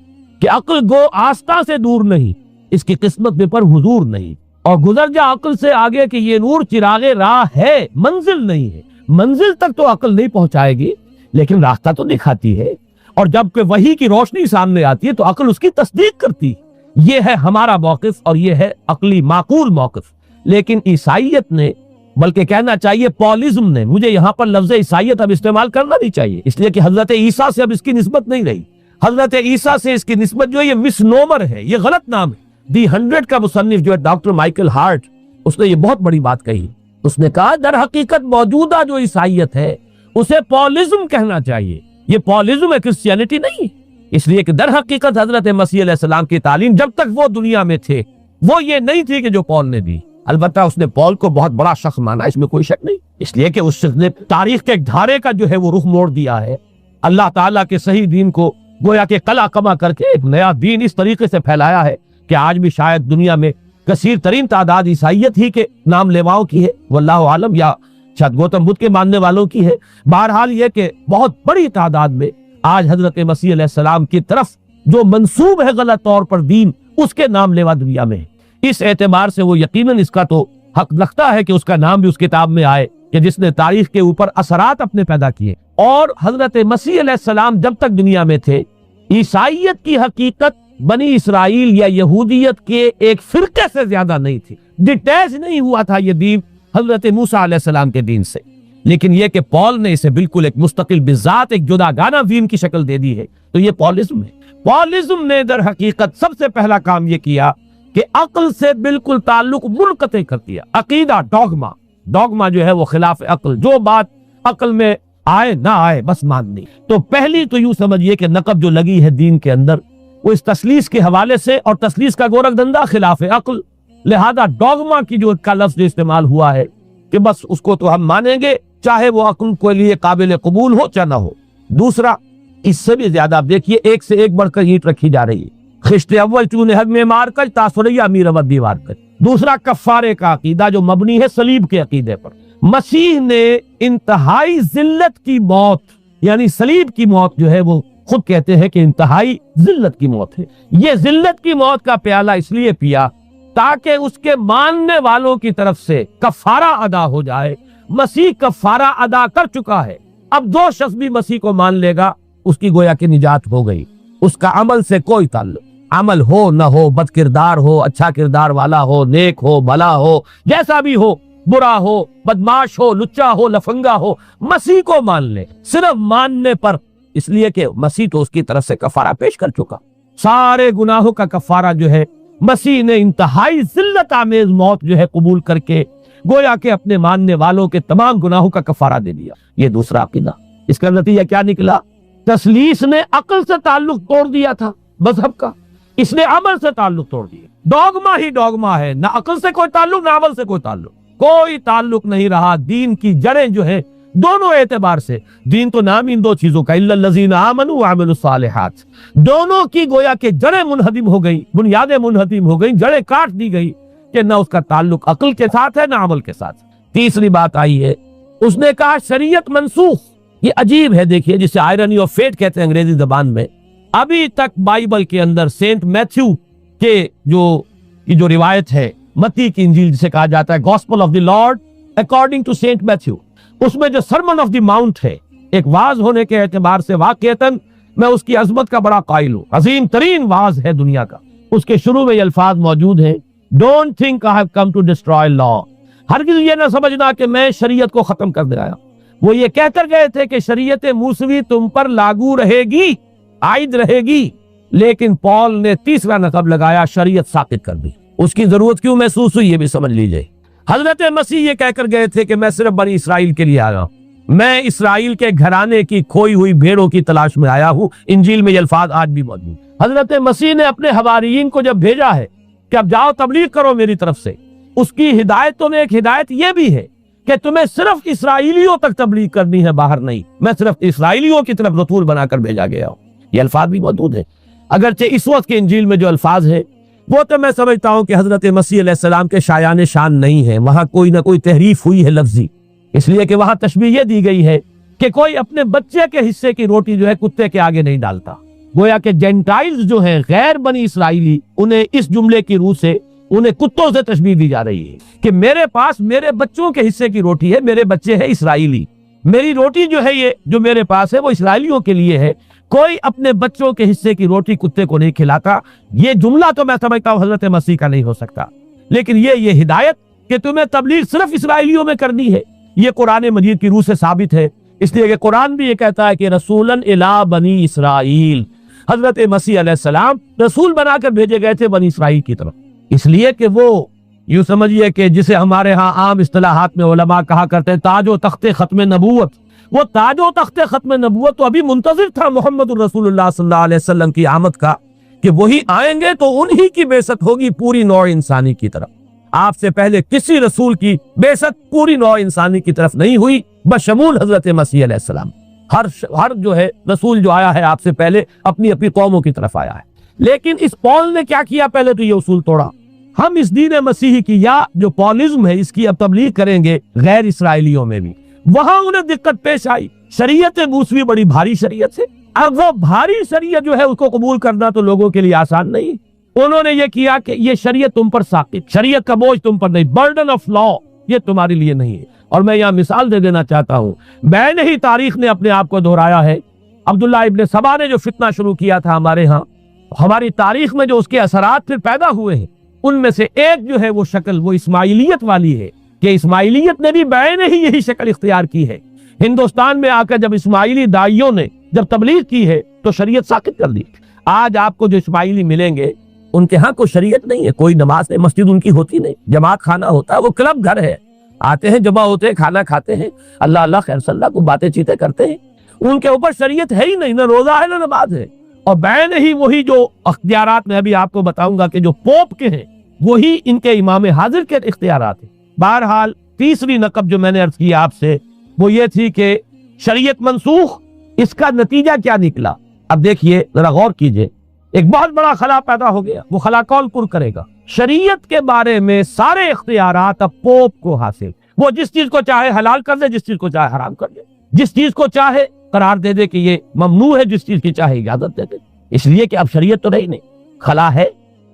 کہ عقل گو آستہ سے دور نہیں، اس کی قسمت میں پر حضور نہیں، اور گزر جا عقل سے آگے کہ یہ نور چراغ راہ ہے، منزل نہیں ہے. منزل تک تو عقل نہیں پہنچائے گی لیکن راستہ تو دکھاتی ہے، اور جب کہ وحی کی روشنی سامنے آتی ہے تو عقل اس کی تصدیق کرتی. یہ ہے ہمارا موقف اور یہ ہے عقلی معقول موقف. لیکن عیسائیت نے، بلکہ کہنا چاہیے پالزم نے، مجھے یہاں پر لفظ عیسائیت اب استعمال کرنا نہیں چاہیے اس لیے کہ حضرت عیسیٰ سے اب اس کی نسبت نہیں رہی. حضرت عیسیٰ سے اس کی نسبت جو ہے یہ مس نومر ہے، یہ غلط نام ہے. دی 100 کا مصنف جو ہے ڈاکٹر مائیکل ہارٹ، اس نے یہ بہت بڑی بات کہی. اس نے کہا در حقیقت موجودہ جو عیسائیت ہے اسے پالزم کہنا چاہیے. یہ پالزم ہے، کرسچینٹی نہیں. اس لیے کہ در حقیقت حضرت مسیح علیہ السلام کی تعلیم جب تک وہ دنیا میں تھے وہ یہ نہیں تھی کہ جو پال نے دی. البتہ اس نے پول کو بہت بڑا شخص مانا، اس میں کوئی شک نہیں، اس لیے کہ اس شخص نے تاریخ کے ایک دھارے کا جو ہے وہ رخ موڑ دیا ہے، اللہ تعالیٰ کے صحیح دین کو گویا کہ قلع کما کر کے ایک نیا دین اس طریقے سے پھیلایا ہے کہ آج بھی شاید دنیا میں کثیر ترین تعداد عیسائیت ہی کے نام لیواؤں کی ہے، واللہ عالم، یا شاید گوتم بدھ کے ماننے والوں کی ہے۔ بہرحال یہ کہ بہت بڑی تعداد میں آج حضرت مسیح علیہ السلام کی طرف جو منسوب ہے غلط طور پر دین، اس کے نام لیوا دنیا میں ہے۔ اس اعتبار سے وہ یقیناً اس کا تو حق لگتا ہے کہ اس کا نام بھی اس کتاب میں آئے کہ جس نے تاریخ کے اوپر اثرات اپنے پیدا کیے۔ اور حضرت مسیح علیہ السلام جب تک دنیا میں تھے، عیسائیت کی حقیقت بنی اسرائیل یا یہودیت کے ایک فرقے سے زیادہ نہیں تھی، ڈیٹیچ نہیں ہوا تھا یہ دین حضرت موسیٰ علیہ السلام کے دین سے، لیکن یہ کہ پول نے اسے بالکل ایک مستقل بذات ایک جدا گانا دین کی شکل دے دی ہے، تو یہ پولزم ہے۔ پولزم نے در حقیقت سب سے پہلا کام یہ کیا کہ عقل سے بالکل تعلق منقطع کر دیا۔ عقیدہ، ڈوگما جو ہے وہ خلاف عقل، جو بات عقل میں آئے نہ آئے بس ماننی۔ تو پہلی تو یوں سمجھیے کہ نقب جو لگی ہے دین کے اندر وہ اس تسلیس کے حوالے سے، اور تسلیس کا گورکھ دندہ خلاف عقل، لہذا ڈوگما کی جو کا لفظ استعمال ہوا ہے کہ بس اس کو تو ہم مانیں گے چاہے وہ عقل کے لیے قابل قبول ہو چاہے نہ ہو۔ دوسرا، اس سے بھی زیادہ آپ دیکھیے ایک سے ایک بڑھ کر اینٹ رکھی جا رہی ہے، خشت اول چونے حد میں مار کر تاثریہ امیر ود دیوار کر۔ دوسرا، کفارے کا عقیدہ جو مبنی ہے صلیب کے عقیدے پر۔ مسیح نے انتہائی ذلت کی موت، یعنی صلیب کی موت جو ہے وہ خود کہتے ہیں کہ انتہائی ذلت کی موت ہے۔ یہ ذلت کی موت کا پیالہ اس لیے پیا تاکہ اس کے ماننے والوں کی طرف سے کفارہ ادا ہو جائے۔ مسیح کفارہ ادا کر چکا ہے، اب جو شخص بھی مسیح کو مان لے گا اس کی گویا کہ نجات ہو گئی، اس کا عمل سے کوئی تعلق، عمل ہو نہ ہو، بد کردار ہو، اچھا کردار والا ہو، نیک ہو، بھلا ہو، جیسا بھی ہو، برا ہو، بدماش ہو، لچا ہو، لفنگا ہو، مسیح کو مان لے صرف ماننے پر، اس لیے کہ مسیح تو اس کی طرف سے کفارہ پیش کر چکا۔ سارے گناہوں کا کفارہ جو ہے مسیح نے انتہائی ذلت آمیز موت جو ہے قبول کر کے گویا کہ اپنے ماننے والوں کے تمام گناہوں کا کفارہ دے دیا۔ یہ دوسرا عقیدہ۔ اس کا نتیجہ کیا نکلا؟ تسلیس نے عقل سے تعلق توڑ دیا تھا مذہب کا، اس نے عمل سے تعلق توڑ دیا۔ ڈوگما ہی ڈوگما ہے، نہ عقل سے کوئی تعلق نہ عمل سے کوئی تعلق نہیں رہا۔ دین کی جڑیں جو ہے دونوں اعتبار سے، دین تو نام ان دو چیزوں کا، الا الذین آمنوا وعملوا الصالحات، دونوں کی گویا کہ جڑیں منہدم ہو گئی، بنیادیں منہدم ہو گئی، جڑیں کاٹ دی گئی کہ نہ اس کا تعلق عقل کے ساتھ ہے نہ عمل کے ساتھ۔ تیسری بات آئی ہے، اس نے کہا شریعت منسوخ۔ یہ عجیب ہے، دیکھیے جسے آئرنی آف فیٹ کہتے ہیں انگریزی زبان میں۔ ابھی تک بائبل کے اندر سینٹ میتھیو کے جو روایت ہے، متی کی انجیل جسے کہا جاتا ہے، gospel of the Lord according to Saint Matthew, اس میں جو سرمن آف دی ماؤنٹ ہے، ایک واعظ ہونے کے اعتبار سے واقعتاً میں اس کی عظمت کا بڑا قائل ہوں، عظیم ترین واعظ ہے دنیا کا۔ اس کے شروع میں یہ الفاظ موجود ہیں، don't think I have come to destroy law, ہرگز یہ نہ سمجھنا کہ میں شریعت کو ختم کر دے آیا۔ وہ یہ کہہ کر گئے تھے کہ شریعت موسوی تم پر لاگو رہے گی، عائد رہے گی، لیکن پول نے تیسرا نقب لگایا، شریعت ساقط کر دی۔ اس کی ضرورت کیوں محسوس ہوئی یہ بھی سمجھ لیجئے۔ حضرت مسیح یہ کہہ کر گئے تھے کہ میں صرف بنی اسرائیل کے لیے آیا ہوں، میں اسرائیل کے گھرانے کی کھوئی ہوئی بھیڑوں کی تلاش میں آیا ہوں۔ انجیل میں یہ الفاظ آج بھی موجود۔ حضرت مسیح نے اپنے حواریین کو جب بھیجا ہے کہ اب جاؤ تبلیغ کرو میری طرف سے، اس کی ہدایتوں میں ایک ہدایت یہ بھی ہے کہ تمہیں صرف اسرائیلیوں تک تبلیغ کرنی ہے، باہر نہیں، میں صرف اسرائیلیوں کی طرف رسول بنا کر بھیجا گیا ہوں۔ یہ الفاظ بھی موجود ہیں، اگرچہ اس وقت کے انجیل میں جو الفاظ ہیں وہ تو میں سمجھتا ہوں کہ حضرت مسیح علیہ السلام کے شایان شان نہیں ہے، وہاں کوئی نہ کوئی تحریف ہوئی ہے لفظی، اس لیے کہ وہاں تشبیہ یہ دی گئی ہے کہ کوئی اپنے بچے کے حصے کی روٹی جو ہے کتے کے آگے نہیں ڈالتا۔ گویا کہ جینٹائلز جو ہیں، غیر بنی اسرائیلی، انہیں اس جملے کی روح سے انہیں کتوں سے تشبیہ دی جا رہی ہے کہ میرے پاس میرے بچوں کے حصے کی روٹی ہے، میرے بچے ہیں اسرائیلی، میری روٹی جو ہے یہ جو میرے پاس ہے وہ اسرائیلیوں کے لیے ہے، کوئی اپنے بچوں کے حصے کی روٹی کتے کو نہیں کھلاتا۔ یہ جملہ تو میں سمجھتا ہوں حضرت مسیح کا نہیں ہو سکتا، لیکن یہ ہدایت کہ تمہیں تبلیغ صرف اسرائیلیوں میں کرنی ہے، یہ قرآن مجید کی روح سے ثابت ہے، اس لیے کہ قرآن بھی یہ کہتا ہے کہ رسولاً الی بنی اسرائیل، حضرت مسیح علیہ السلام رسول بنا کر بھیجے گئے تھے بنی اسرائیل کی طرف، اس لیے کہ وہ یوں سمجھیے کہ جسے ہمارے ہاں عام اصطلاحات میں علماء کہا کرتے ہیں تاج و تخت ختم نبوت، وہ تاج و تخت ختم نبوت تو ابھی منتظر تھا محمد الرسول اللہ صلی اللہ علیہ وسلم کی آمد کا، کہ وہی آئیں گے تو انہی کی بعثت ہوگی پوری نوع انسانی کی طرف۔ آپ سے پہلے کسی رسول کی بعثت پوری نوع انسانی کی طرف نہیں ہوئی بشمول حضرت مسیح علیہ السلام۔ ہر جو ہے رسول جو آیا ہے آپ سے پہلے اپنی اپنی قوموں کی طرف آیا ہے۔ لیکن اس پول نے کیا کیا؟ پہلے تو یہ اصول توڑا، ہم اس دین مسیحی کی یا جو پولزم ہے اس کی اب تبلیغ کریں گے غیر اسرائیلیوں میں بھی۔ وہاں انہیں دقت پیش آئی، شریعت موسوی بڑی بھاری شریعت ہے، اب وہ بھاری شریعت جو ہے اس کو قبول کرنا تو لوگوں کے لیے آسان نہیں۔ انہوں نے یہ کیا کہ یہ شریعت تم پر ساقط، شریعت کا بوجھ تم پر نہیں، برڈن آف لا یہ تمہارے لیے نہیں ہے۔ اور میں یہاں مثال دے دینا چاہتا ہوں، بین ہی تاریخ نے اپنے آپ کو دہرایا ہے۔ عبداللہ ابن سبا نے جو فتنہ شروع کیا تھا ہمارے ہاں، ہماری تاریخ میں جو اس کے اثرات پھر پیدا ہوئے ہیں، ان میں سے ایک جو ہے وہ شکل وہ اسماعیلیت والی ہے کہ اسماعیلیت نے بھی بین ہی یہی شکل اختیار کی ہے۔ ہندوستان میں آ کر جب اسماعیلی داعیوں نے جب تبلیغ کی ہے تو شریعت ساقط کر دی۔ آج آپ کو جو اسماعیلی ملیں گے ان کے ہاں کوئی شریعت نہیں ہے، کوئی نماز نہیں، مسجد ان کی ہوتی نہیں، جماعت خانہ ہوتا ہے، وہ کلب گھر ہے، آتے ہیں جمع ہوتے ہیں، کھانا کھاتے ہیں، اللہ اللہ خیر صلی اللہ کو باتیں چیتیں کرتے ہیں، ان کے اوپر شریعت ہے ہی نہیں، نہ روزہ ہے نہ نماز ہے۔ اور بین ہی وہی جو اختیارات میں ابھی آپ کو بتاؤں گا کہ جو پوپ کے ہیں وہی ان کے امام حاضر کے اختیارات ہیں۔ بہرحال تیسری نقب جو میں نے عرض کیا آپ سے وہ یہ تھی کہ شریعت منسوخ، اس کا نتیجہ کیا نکلا؟ اب دیکھیے ذرا غور کیجئے، ایک بہت بڑا خلا پیدا ہو گیا، وہ خلا کون پر کرے گا؟ شریعت کے بارے میں سارے اختیارات اب پوپ کو حاصل، وہ جس چیز کو چاہے حلال کر دے، جس چیز کو چاہے حرام کر دے، جس چیز کو چاہے قرار دے دے کہ یہ ممنوع ہے، جس چیز کی چاہے اجازت دے دے، اس لیے کہ اب شریعت تو رہی نہیں، خلا ہے،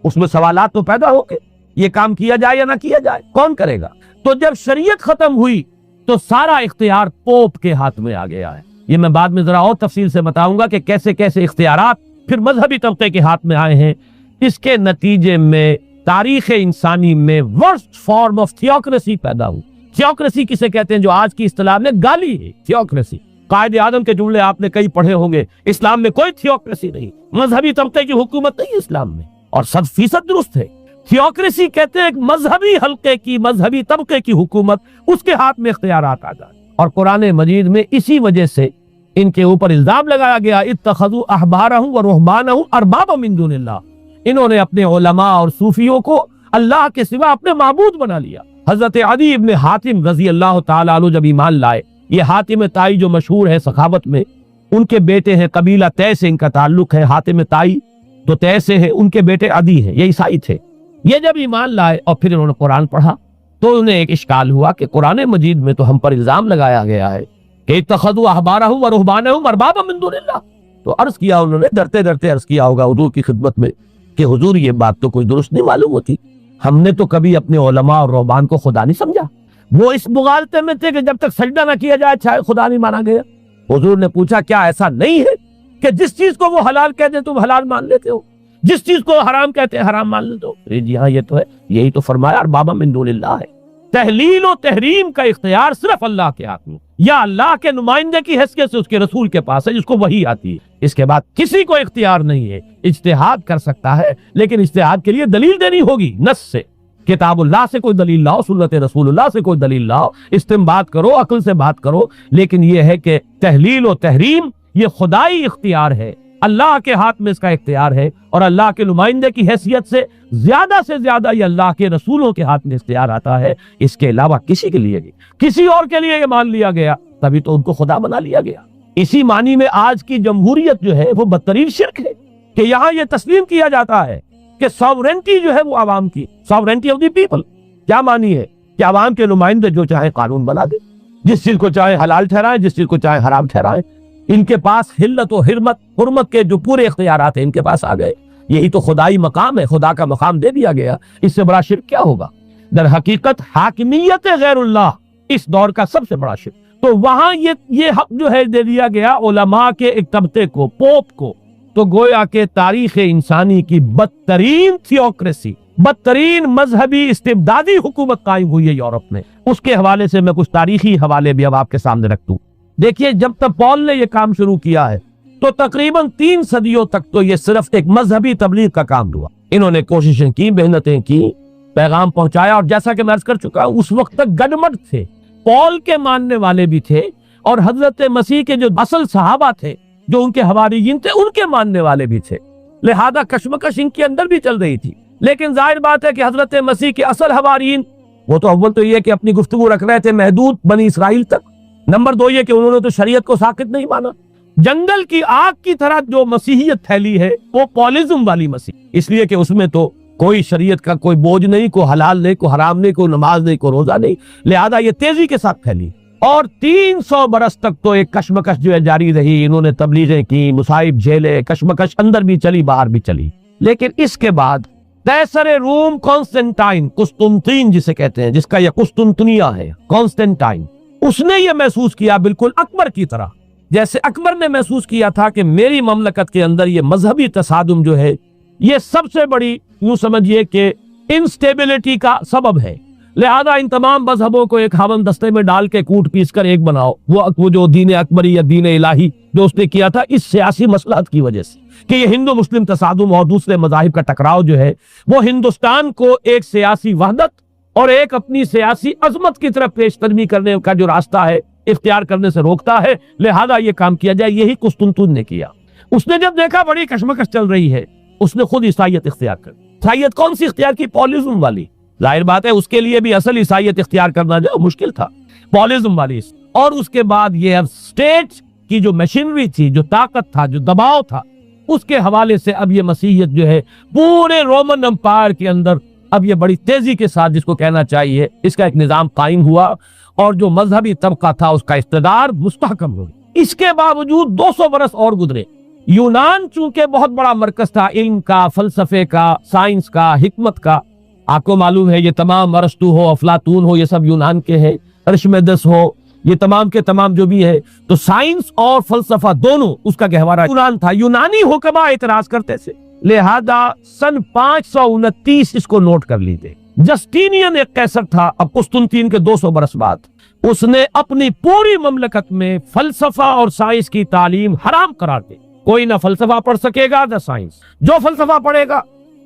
اس میں سوالات تو پیدا ہو گئے، یہ کام کیا جائے یا نہ کیا جائے، کون کرے گا؟ تو جب شریعت ختم ہوئی تو سارا اختیار پوپ کے ہاتھ میں آ گیا ہے۔ یہ میں بعد میں ذرا اور تفصیل سے بتاؤں گا کہ کیسے کیسے اختیارات پھر مذہبی طبقے کے ہاتھ میں آئے ہیں۔ اس کے نتیجے میں تاریخ انسانی میں ورسٹ فارم آف تھیوکریسی پیدا ہوئی۔ تھیوکریسی کسے کہتے ہیں؟ جو آج کی اصطلاح میں گالی ہے، تھیوکریسی۔ قائد اعظم کے جملے آپ نے کئی پڑھے ہوں گے، اسلام میں کوئی تھیوکریسی نہیں، مذہبی طبقے کی حکومت نہیں اسلام میں، اور 100% درست ہے۔ تھیوکریسی کہتے ہیں ایک مذہبی حلقے کی، مذہبی طبقے کی حکومت، اس کے ہاتھ میں اختیارات آ جائیں۔ اور قرآن مجید میں اسی وجہ سے ان کے اوپر الزام لگایا گیا، اتخذوا احبارهم ورهبانهم اربابا من دون اللہ، انہوں نے اپنے علماء اور صوفیوں کو اللہ کے سوا اپنے معبود بنا لیا۔ حضرت عدی ابن حاتم رضی اللہ تعالیٰ عنہ جب ایمان لائے، یہ حاتم طائی جو مشہور ہے سخاوت میں، ان کے بیٹے ہیں، قبیلہ طے سے ان کا تعلق ہے، حاتم طائی تو طے سے ہے، ان کے بیٹے عدی ہیں، یہ عیسائی تھے۔ یہ جب ایمان لائے اور پھر انہوں نے قرآن پڑھا تو انہیں ایک اشکال ہوا کہ قرآن مجید میں تو ہم پر الزام لگایا گیا ہے کہ اتخذوا احبارهم ورهبانهم اربابا من دون اللہ، تو عرض کیا انہوں نے، ڈرتے ڈرتے عرض کیا ہوگا حضور کی خدمت میں کہ حضور یہ بات تو کوئی درست نہیں معلوم ہوتی، ہم نے تو کبھی اپنے علماء اور رہبان کو خدا نہیں سمجھا، وہ اس مغالطے میں تھے کہ جب تک سجدہ نہ کیا جائے چاہے خدا نہیں مانا گیا۔ حضور نے پوچھا کیا ایسا نہیں ہے کہ جس چیز کو وہ حلال کہتے ہیں تم حلال مان لیتے ہو، جس چیز کو حرام کہتے ہیں حرام مان لیتے ہو؟ جی ہاں یہ تو ہے، یہی تو فرمایا اربابا من دون اللہ ہے۔ تحلیل و تحریم کا اختیار صرف اللہ کے ہاتھ میں، یا اللہ کے نمائندے کی حیثیت سے اس کے رسول کے پاس ہے جس کو وحی آتی ہے، اس کے بعد کسی کو اختیار نہیں ہے۔ اجتہاد کر سکتا ہے لیکن اجتہاد کے لیے دلیل دینی ہوگی، نص سے، کتاب اللہ سے کوئی دلیل لاؤ، سنت رسول اللہ سے کوئی دلیل لاؤ، استنباط کرو، عقل سے بات کرو، لیکن یہ ہے کہ تحلیل و تحریم یہ خدائی اختیار ہے، اللہ کے ہاتھ میں اس کا اختیار ہے، اور اللہ کے نمائندے کی حیثیت سے زیادہ یہ اللہ کے رسولوں کے ہاتھ میں اختیار آتا ہے، اس کے علاوہ کسی کے لیے نہیں، کسی اور کے لیے یہ مان لیا گیا تبھی تو ان کو خدا بنا لیا گیا۔ اسی معنی میں آج کی جمہوریت جو ہے وہ بدترین شرک ہے کہ یہاں یہ تسلیم کیا جاتا ہے کہ ساورنٹی جو ہے وہ عوام کی، ساورنٹی آف دی پیپل، کیا معنی ہے کہ عوام کے نمائندے جو چاہے قانون بنا دے، جس چیز کو چاہے حلال ٹھہرائیں، جس چیز کو چاہے حرام ٹھہرائیں، ان کے پاس حلت و حرمت کے جو پورے اختیارات ہیں ان کے پاس آ گئے۔ یہی تو خدائی مقام ہے، خدا کا مقام دے دیا گیا، اس سے بڑا شرک کیا ہوگا؟ در حقیقت حاکمیت غیر اللہ اس دور کا سب سے بڑا شرک۔ تو وہاں یہ حق جو ہے دے دیا گیا علماء کے ایک طبقے کو، پوپ کو، تو گویا کہ تاریخ انسانی کی بدترین تھیوکریسی، بدترین مذہبی استبدادی حکومت قائم ہوئی ہے یورپ میں۔ اس کے حوالے سے میں کچھ تاریخی حوالے بھی اب آپ کے سامنے رکھ دوں۔ دیکھیے جب تک پول نے یہ کام شروع کیا ہے تو تقریباً 3 صدیوں تک تو یہ صرف ایک مذہبی تبلیغ کا کام ہوا، انہوں نے کوششیں کی، محنتیں کی، پیغام پہنچایا، اور جیسا کہ میں عرض کر چکا ہوں اس وقت تک گڈمڈ تھے، پول کے ماننے والے بھی تھے اور حضرت مسیح کے جو اصل صحابہ تھے جو ان کے حواریین تھے ان کے ماننے والے بھی تھے، لہذا کشمکش ان کے اندر بھی چل رہی تھی۔ لیکن ظاہر بات ہے کہ حضرت مسیح کے اصل حوارین وہ تو اول تو یہ کہ اپنی گفتگو رکھ رہے تھے محدود بنی اسرائیل تک، نمبر دو یہ کہ انہوں نے تو شریعت کو ساقط نہیں مانا۔ جنگل کی آگ کی طرح جو مسیحیت پھیلی ہے وہ پالیزم والی مسیح، اس لیے کہ اس میں تو کوئی شریعت کا کوئی بوجھ نہیں، کوئی حلال نہیں، کوئی حرام نہیں، کوئی نماز نہیں، کوئی روزہ نہیں، لہذا یہ تیزی کے ساتھ پھیلی اور 300 برس تک تو ایک کشمکش جو ہے جاری رہی۔ انہوں نے تبلیغیں کی، مصائب جھیلے، کشمکش اندر بھی چلی باہر بھی چلی۔ لیکن اس کے بعد قیصر روم کانسٹنٹائن، قسطنطین جسے کہتے ہیں، جس کا یہ قسطنطنیہ ہے، کانسٹنٹائن، اس نے یہ محسوس کیا بالکل اکبر کی طرح، جیسے اکبر نے محسوس کیا تھا کہ میری مملکت کے اندر یہ مذہبی تصادم جو ہے یہ سب سے بڑی یوں سمجھیے کہ انسٹیبلٹی کا سبب ہے، لہذا ان تمام مذہبوں کو ایک ہاون دستے میں ڈال کے کوٹ پیس کر ایک بناؤ۔ وہ جو دین اکبری یا دین الہی جو اس نے کیا تھا اس سیاسی مصلحت کی وجہ سے کہ یہ ہندو مسلم تصادم اور دوسرے مذاہب کا ٹکراؤ جو ہے وہ ہندوستان کو ایک سیاسی وحدت اور ایک اپنی سیاسی عظمت کی طرف پیش قدمی کرنے کا جو راستہ ہے اختیار کرنے سے روکتا ہے، لہذا یہ کام کیا جائے۔ یہی قسطنطین نے کیا۔ اس نے جب دیکھا بڑی کشمکش چل رہی ہے اس نے خود عیسائیت اختیار کر۔ عیسائیت کون سی اختیار کی؟ پالیزم والی۔ ظاہر بات ہے اس کے لیے بھی اصل عیسائیت اختیار کرنا جو مشکل تھا، پالیزم والی۔ اور اس کے بعد یہ اب اسٹیٹ کی جو مشینری تھی، جو طاقت تھا، جو دباؤ تھا، اس کے حوالے سے اب یہ مسیحیت جو ہے پورے رومن امپائر کے اندر اب یہ بڑی تیزی کے ساتھ جس کو کہنا چاہیے اس کا ایک نظام قائم ہوا اور جو مذہبی طبقہ تھا اس کا اقتدار مستحکم ہو گیا۔ اس کے باوجود 200 برس اور گزرے۔ یونان چونکہ بہت بڑا مرکز تھا علم کا، فلسفے کا، سائنس کا، حکمت کا، آپ کو معلوم ہے یہ تمام ارسطو ہو، افلاطون ہو، یہ سب یونان کے ہیں، ارشمیدس ہو، یہ تمام کے تمام جو بھی ہے، تو سائنس اور فلسفہ دونوں اس کا گہوارہ یونان تھا۔ یونانی حکما اعتراض کرتے تھے، لہذا سن 529 اس کو نوٹ کر لیتے۔ جسٹینین ایک قیصر تھا، اب قسطنطین کے 200 برس بعد، اس نے اپنی پوری مملکت میں فلسفہ اور سائنس کی تعلیم حرام قرار دی۔ کوئی نہ فلسفہ پڑھ سکے گا نہ سائنس، جو فلسفہ پڑھے گا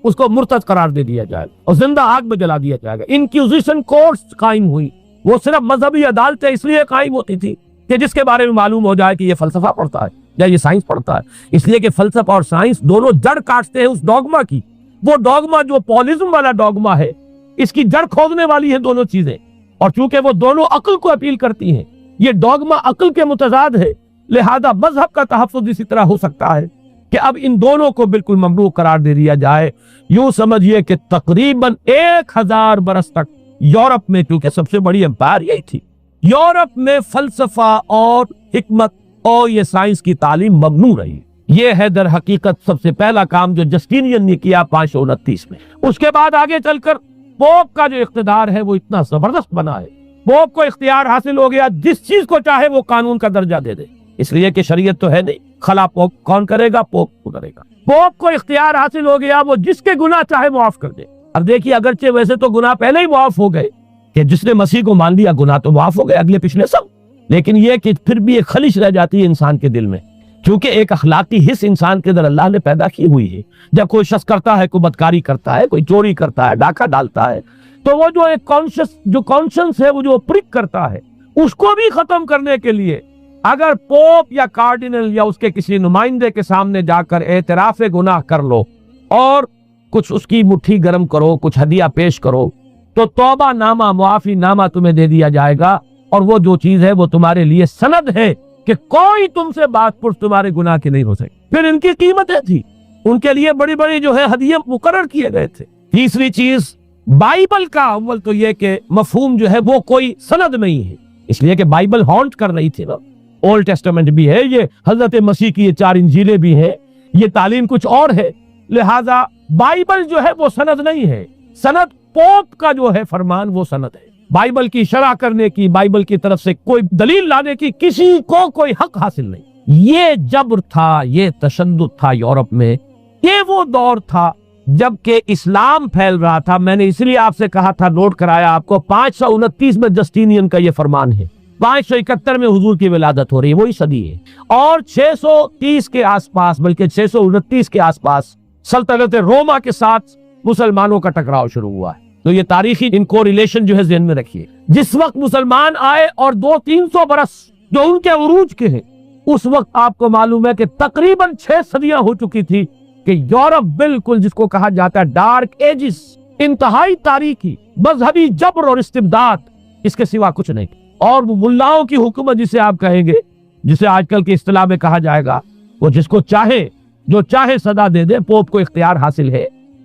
اس کو مرتد قرار دے دیا جائے گا اور زندہ آگ میں جلا دیا جائے گا۔ انکوزیشن کورٹس قائم ہوئی، وہ صرف مذہبی عدالتیں اس لیے قائم ہوتی تھی کہ جس کے بارے میں معلوم ہو جائے کہ یہ فلسفہ پڑھتا ہے یا یہ سائنس پڑھتا ہے، اس لیے کہ فلسفہ اور سائنس دونوں جڑ کاٹتے ہیں اس ڈوگما کی۔ وہ ڈوگما جو پالیزم والا ڈوگما ہے اس کی جڑ کھودنے والی ہیں دونوں چیزیں، اور چونکہ وہ دونوں عقل کو اپیل کرتی ہیں، یہ ڈوگما عقل کے متضاد ہے، لہذا مذہب کا تحفظ اسی طرح ہو سکتا ہے کہ اب ان دونوں کو بالکل ممنوع قرار دے دیا جائے۔ یوں سمجھیے کہ تقریباً 1000 برس تک یورپ میں، کیونکہ سب سے بڑی امپائر یہی تھی، یورپ میں فلسفہ اور حکمت اور یہ سائنس کی تعلیم ممنوع رہی۔ یہ ہے در حقیقت سب سے پہلا کام جو جسٹینین نے کیا 529 میں۔ اس کے بعد آگے چل کر پوپ کا جو اقتدار ہے وہ اتنا زبردست بنا ہے، پوپ کو اختیار حاصل ہو گیا جس چیز کو چاہے وہ قانون کا درجہ دے دے، اس لیے کہ شریعت تو ہے نہیں، خلا پوپ کون کرے گا؟ پوپ کو کرے گا۔ پوپ کو اختیار حاصل ہو گیا، وہ جس کے گناہ چاہے معاف کر دے۔ اب دیکھیے اگرچہ ویسے تو گناہ پہلے ہی معاف ہو گئے کہ جس نے مسیح کو مان لیا گناہ تو معاف ہو گئے اگلے پچھلے سب، لیکن یہ کہ پھر بھی ایک خلش رہ جاتی ہے انسان کے دل میں، کیونکہ ایک اخلاقی حص انسان کے اندر اللہ نے پیدا کی ہوئی ہے۔ جب کوئی شخص کرتا ہے، کوئی بدکاری کرتا ہے، کوئی چوری کرتا ہے، ڈاکہ ڈالتا ہے، تو وہ جو ایک کانشنس ہے، وہ جو پرک کرتا ہے، اس کو بھی ختم کرنے کے لیے اگر پوپ یا کارڈینل یا اس کے کسی نمائندے کے سامنے جا کر اعتراف گناہ کر لو اور کچھ اس کی مٹھی گرم کرو، کچھ ہدیہ پیش کرو، تو توبہ نامہ، معافی نامہ تمہیں دے دیا جائے گا، اور وہ جو چیز ہے وہ تمہارے لیے سند ہے کہ کوئی تم سے بات پرس تمہارے گناہ کی نہیں ہو سکتی۔ پھر ان کی قیمتیں تھی، ان کے لیے بڑی بڑی جو ہے ہدیے مقرر کیے گئے تھے۔ تیسری چیز بائبل کا اول تو یہ کہ مفہوم جو ہے وہ کوئی سند نہیں ہے، اس لیے کہ بائبل ہانٹ کر رہی تھی نا، اولڈ ٹیسٹمنٹ بھی ہے، یہ حضرت مسیح کی یہ 4 انجیلیں بھی ہیں، یہ تعلیم کچھ اور ہے، لہذا بائبل جو ہے وہ سند نہیں ہے۔ سند پوپ کا جو ہے فرمان وہ سند ہے۔ بائبل کی شرح کرنے کی، بائبل کی طرف سے کوئی دلیل لانے کی کسی کو کوئی حق حاصل نہیں۔ یہ جبر تھا، یہ تشدد تھا یورپ میں، یہ وہ دور تھا جبکہ اسلام پھیل رہا تھا۔ میں نے اس لیے آپ سے کہا تھا، نوٹ کرایا آپ کو، 529 میں جسٹینین کا یہ فرمان ہے، 571 میں حضور کی ولادت ہو رہی ہے، وہی صدی ہے، اور 630 کے آس پاس، بلکہ 629 کے آس پاس سلطنت روما کے ساتھ مسلمانوں کا ٹکراؤ شروع ہوا ہے۔ تو یہ تاریخی ان کو ریلیشن جو ہے ذہن میں رکھیے۔ جس وقت مسلمان آئے اور 200-300 برس جو ان کے عروج کے ہیں، اس وقت آپ کو معلوم ہے کہ تقریباً 6 صدیاں ہو چکی تھی کہ یورپ بالکل جس کو کہا جاتا ہے ڈارک ایجز، انتہائی تاریخی مذہبی جبر اور استبداد، اس کے سوا کچھ نہیں، اور وہ ملاؤں کی حکومت جسے آپ کہیں گے، جسے آج کل کی اصطلاح میں کہا جائے گا، وہ جس کو چاہے جو چاہے صدا دے دے، پوپ کو اختیار حاصل ہے۔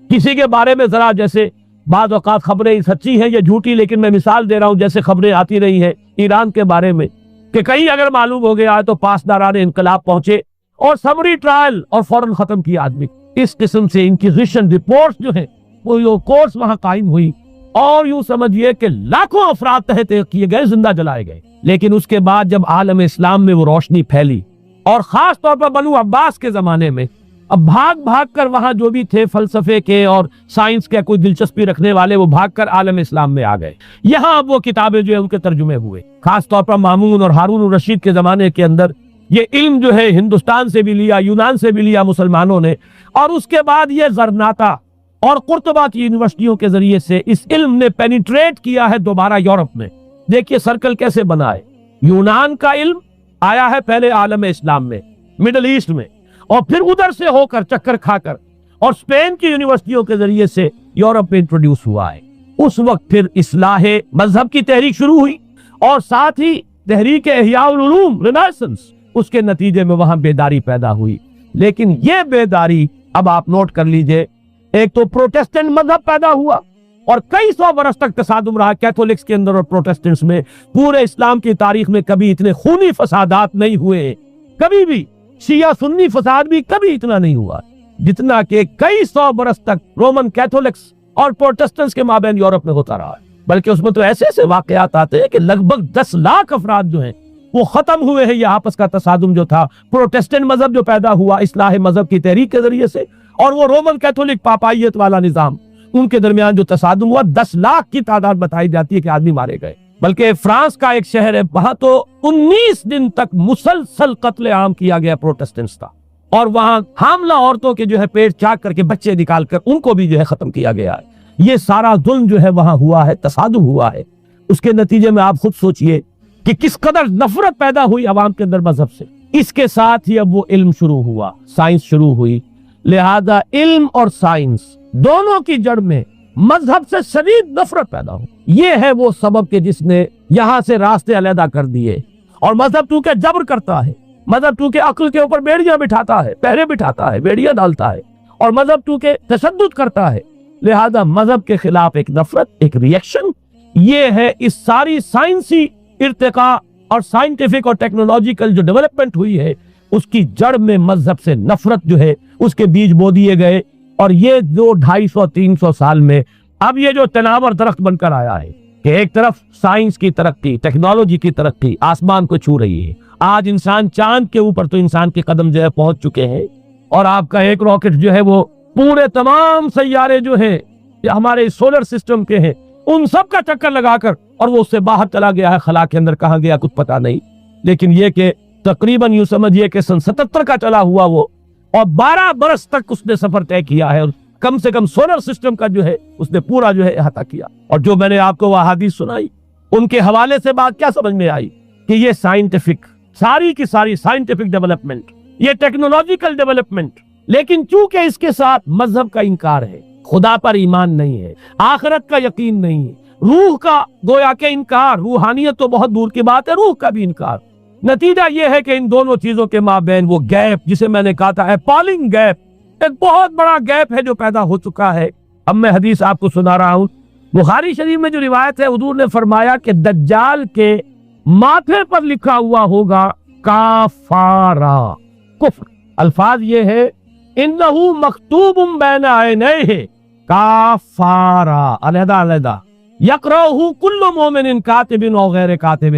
کسی کے بارے میں ذرا جیسے بعض اوقات خبریں سچی ہیں یا جھوٹی، لیکن میں مثال دے رہا ہوں جیسے خبریں آتی رہی ہیں ایران کے بارے میں کہ کہیں اگر معلوم ہو گیا تو پاسداران انقلاب پہنچے اور سمری ٹرائل اور فوراً ختم کیا آدمی۔ اس قسم سے انکوزیشن رپورٹس جو ہیں وہ کورس وہاں قائم ہوئی، اور یوں سمجھیے کہ لاکھوں افراد تحت کیے گئے، زندہ جلائے گئے۔ لیکن اس کے بعد جب عالم اسلام میں وہ روشنی پھیلی، اور خاص طور پر بنو عباس کے زمانے میں، اب بھاگ بھاگ کر وہاں جو بھی تھے فلسفے کے اور سائنس کے کوئی دلچسپی رکھنے والے، وہ بھاگ کر عالم اسلام میں آ گئے۔ یہاں اب وہ کتابیں جو ہیں ان کے ترجمے ہوئے، خاص طور پر مامون اور ہارون الرشید کے زمانے کے اندر یہ علم جو ہے ہندوستان سے بھی لیا، یونان سے بھی لیا مسلمانوں نے، اور اس کے بعد یہ غرناطہ اور قرطبہ کی یونیورسٹیوں کے ذریعے سے اس علم نے پینیٹریٹ کیا ہے دوبارہ یورپ میں۔ دیکھیے سرکل کیسے بنا ہے، یونان کا علم آیا ہے پہلے عالم اسلام میں، مڈل ایسٹ میں، اور پھر ادھر سے ہو کر چکر کھا کر اور اسپین کی یونیورسٹیوں کے ذریعے سے یورپ میں انٹروڈیوس ہوا ہے۔ اس وقت پھر اصلاح مذہب کی تحریک شروع ہوئی، اور ساتھ ہی تحریک احیاء العلوم رینیسنس، اس کے نتیجے میں وہاں بیداری پیدا ہوئی۔ لیکن یہ بیداری اب آپ نوٹ کر لیجئے، ایک تو پروٹیسٹنٹ مذہب پیدا ہوا، اور کئی سو برس تک تصادم رہا کیتھولکس کے اندر اور پروٹیسٹنٹس میں۔ پورے اسلام کی تاریخ میں کبھی اتنے خونی فسادات نہیں ہوئے، کبھی بھی شیعہ سنی فساد بھی کبھی اتنا نہیں ہوا جتنا کہ کئی سو برس تک رومن کیتھولکس اور پروٹیسٹنٹس کے مابین یورپ میں ہوتا رہا ہے۔ بلکہ اس میں تو ایسے ایسے واقعات آتے ہیں کہ لگ بھگ 10 لاکھ افراد جو ہیں وہ ختم ہوئے ہیں۔ یہ آپس کا تصادم جو تھا، پروٹیسٹنٹ مذہب جو پیدا ہوا اصلاح مذہب کی تحریک کے ذریعے سے، اور وہ رومن کیتھولک پاپائیت والا نظام، ان کے درمیان جو تصادم ہوا، 10 لاکھ کی تعداد بتائی جاتی ہے کہ آدمی مارے گئے۔ بلکہ فرانس کا ایک شہر ہے، وہاں تو 19 دن تک مسلسل قتل عام کیا گیا پروٹیسٹنٹس کا، اور وہاں حاملہ عورتوں کے جو ہے پیٹ چاک کر کے بچے نکال کر ان کو بھی جو ہے ختم کیا گیا ہے۔ یہ سارا ظلم جو ہے وہاں ہوا ہے، تصادم ہوا ہے۔ اس کے نتیجے میں آپ خود سوچئے کہ کس قدر نفرت پیدا ہوئی عوام کے اندر مذہب سے۔ اس کے ساتھ ہی اب وہ علم شروع ہوا، سائنس شروع ہوئی۔ لہذا علم اور سائنس دونوں کی جڑ میں مذہب سے شدید نفرت پیدا ہو۔ یہ ہے وہ سبب کہ جس نے یہاں سے راستے علیحدہ کر دیے۔ اور مذہب تو کہ جبر کرتا ہے، مذہب تو کہ عقل کے اوپر بیڑیاں بٹھاتا ہے، پہرے بٹھاتا ہے، بیڑیاں ڈالتا ہے، اور مذہب تو کہ تشدد کرتا ہے۔ لہذا مذہب کے خلاف ایک نفرت، ایک ریئیکشن، یہ ہے اس ساری سائنسی ارتقاء اور سائنٹیفک اور ٹیکنالوجیکل جو ڈیولپمنٹ ہوئی ہے، اس کی جڑ میں مذہب سے نفرت جو ہے اس کے بیج بو دیے گئے۔ اور یہ جو 250-300 سال میں اب یہ جو تناور درخت بن کر آیا ہے کہ ایک طرف سائنس کی ترقی، ٹیکنالوجی کی ترقی آسمان کو چھو رہی ہے۔ آج انسان چاند کے اوپر تو انسان کے قدم جو ہے پہنچ چکے ہیں، اور آپ کا ایک راکٹ جو ہے وہ پورے تمام سیارے جو ہیں ہمارے سولر سسٹم کے ہیں ان سب کا چکر لگا کر، اور وہ اس سے باہر چلا گیا ہے، خلا کے اندر کہاں گیا کچھ پتا نہیں۔ لیکن یہ کہ تقریباً یوں سمجھیے کہ سن 77 کا چلا ہوا وہ، اور 12 برس تک اس نے سفر طے کیا ہے، اور کم سے کم سولر سسٹم کا جو ہے اس نے پورا جو ہے احاطہ کیا۔ اور جو میں نے آپ کو وہ احادیث سنائی، ان کے حوالے سے بات کیا سمجھ میں آئی کہ یہ سائنٹیفک، ساری کی ساری سائنٹیفک ڈیولپمنٹ، یہ ٹیکنالوجیکل ڈیولپمنٹ، لیکن چونکہ اس کے ساتھ مذہب کا انکار ہے، خدا پر ایمان نہیں ہے، آخرت کا یقین نہیں ہے، روح کا گویا کہ انکار، روحانیت تو بہت دور کی بات ہے، روح کا بھی انکار۔ نتیجہ یہ ہے کہ ان دونوں چیزوں کے مابین وہ گیپ، جسے میں نے کہا تھا ایپالنگ گیپ، ایک بہت بڑا گیپ ہے جو پیدا ہو چکا ہے۔ اب میں حدیث آپ کو سنا رہا ہوں، بخاری شریف میں جو روایت ہے، حضور نے فرمایا کہ دجال کے ماتھے پر لکھا ہوا ہوگا کافارا، کفر۔ الفاظ یہ ہے انہو مکتوب بین عینیہ کافارا، علیحدہ علیحدہ، یقرأہ کل مومن کاتب او غیر کاتب،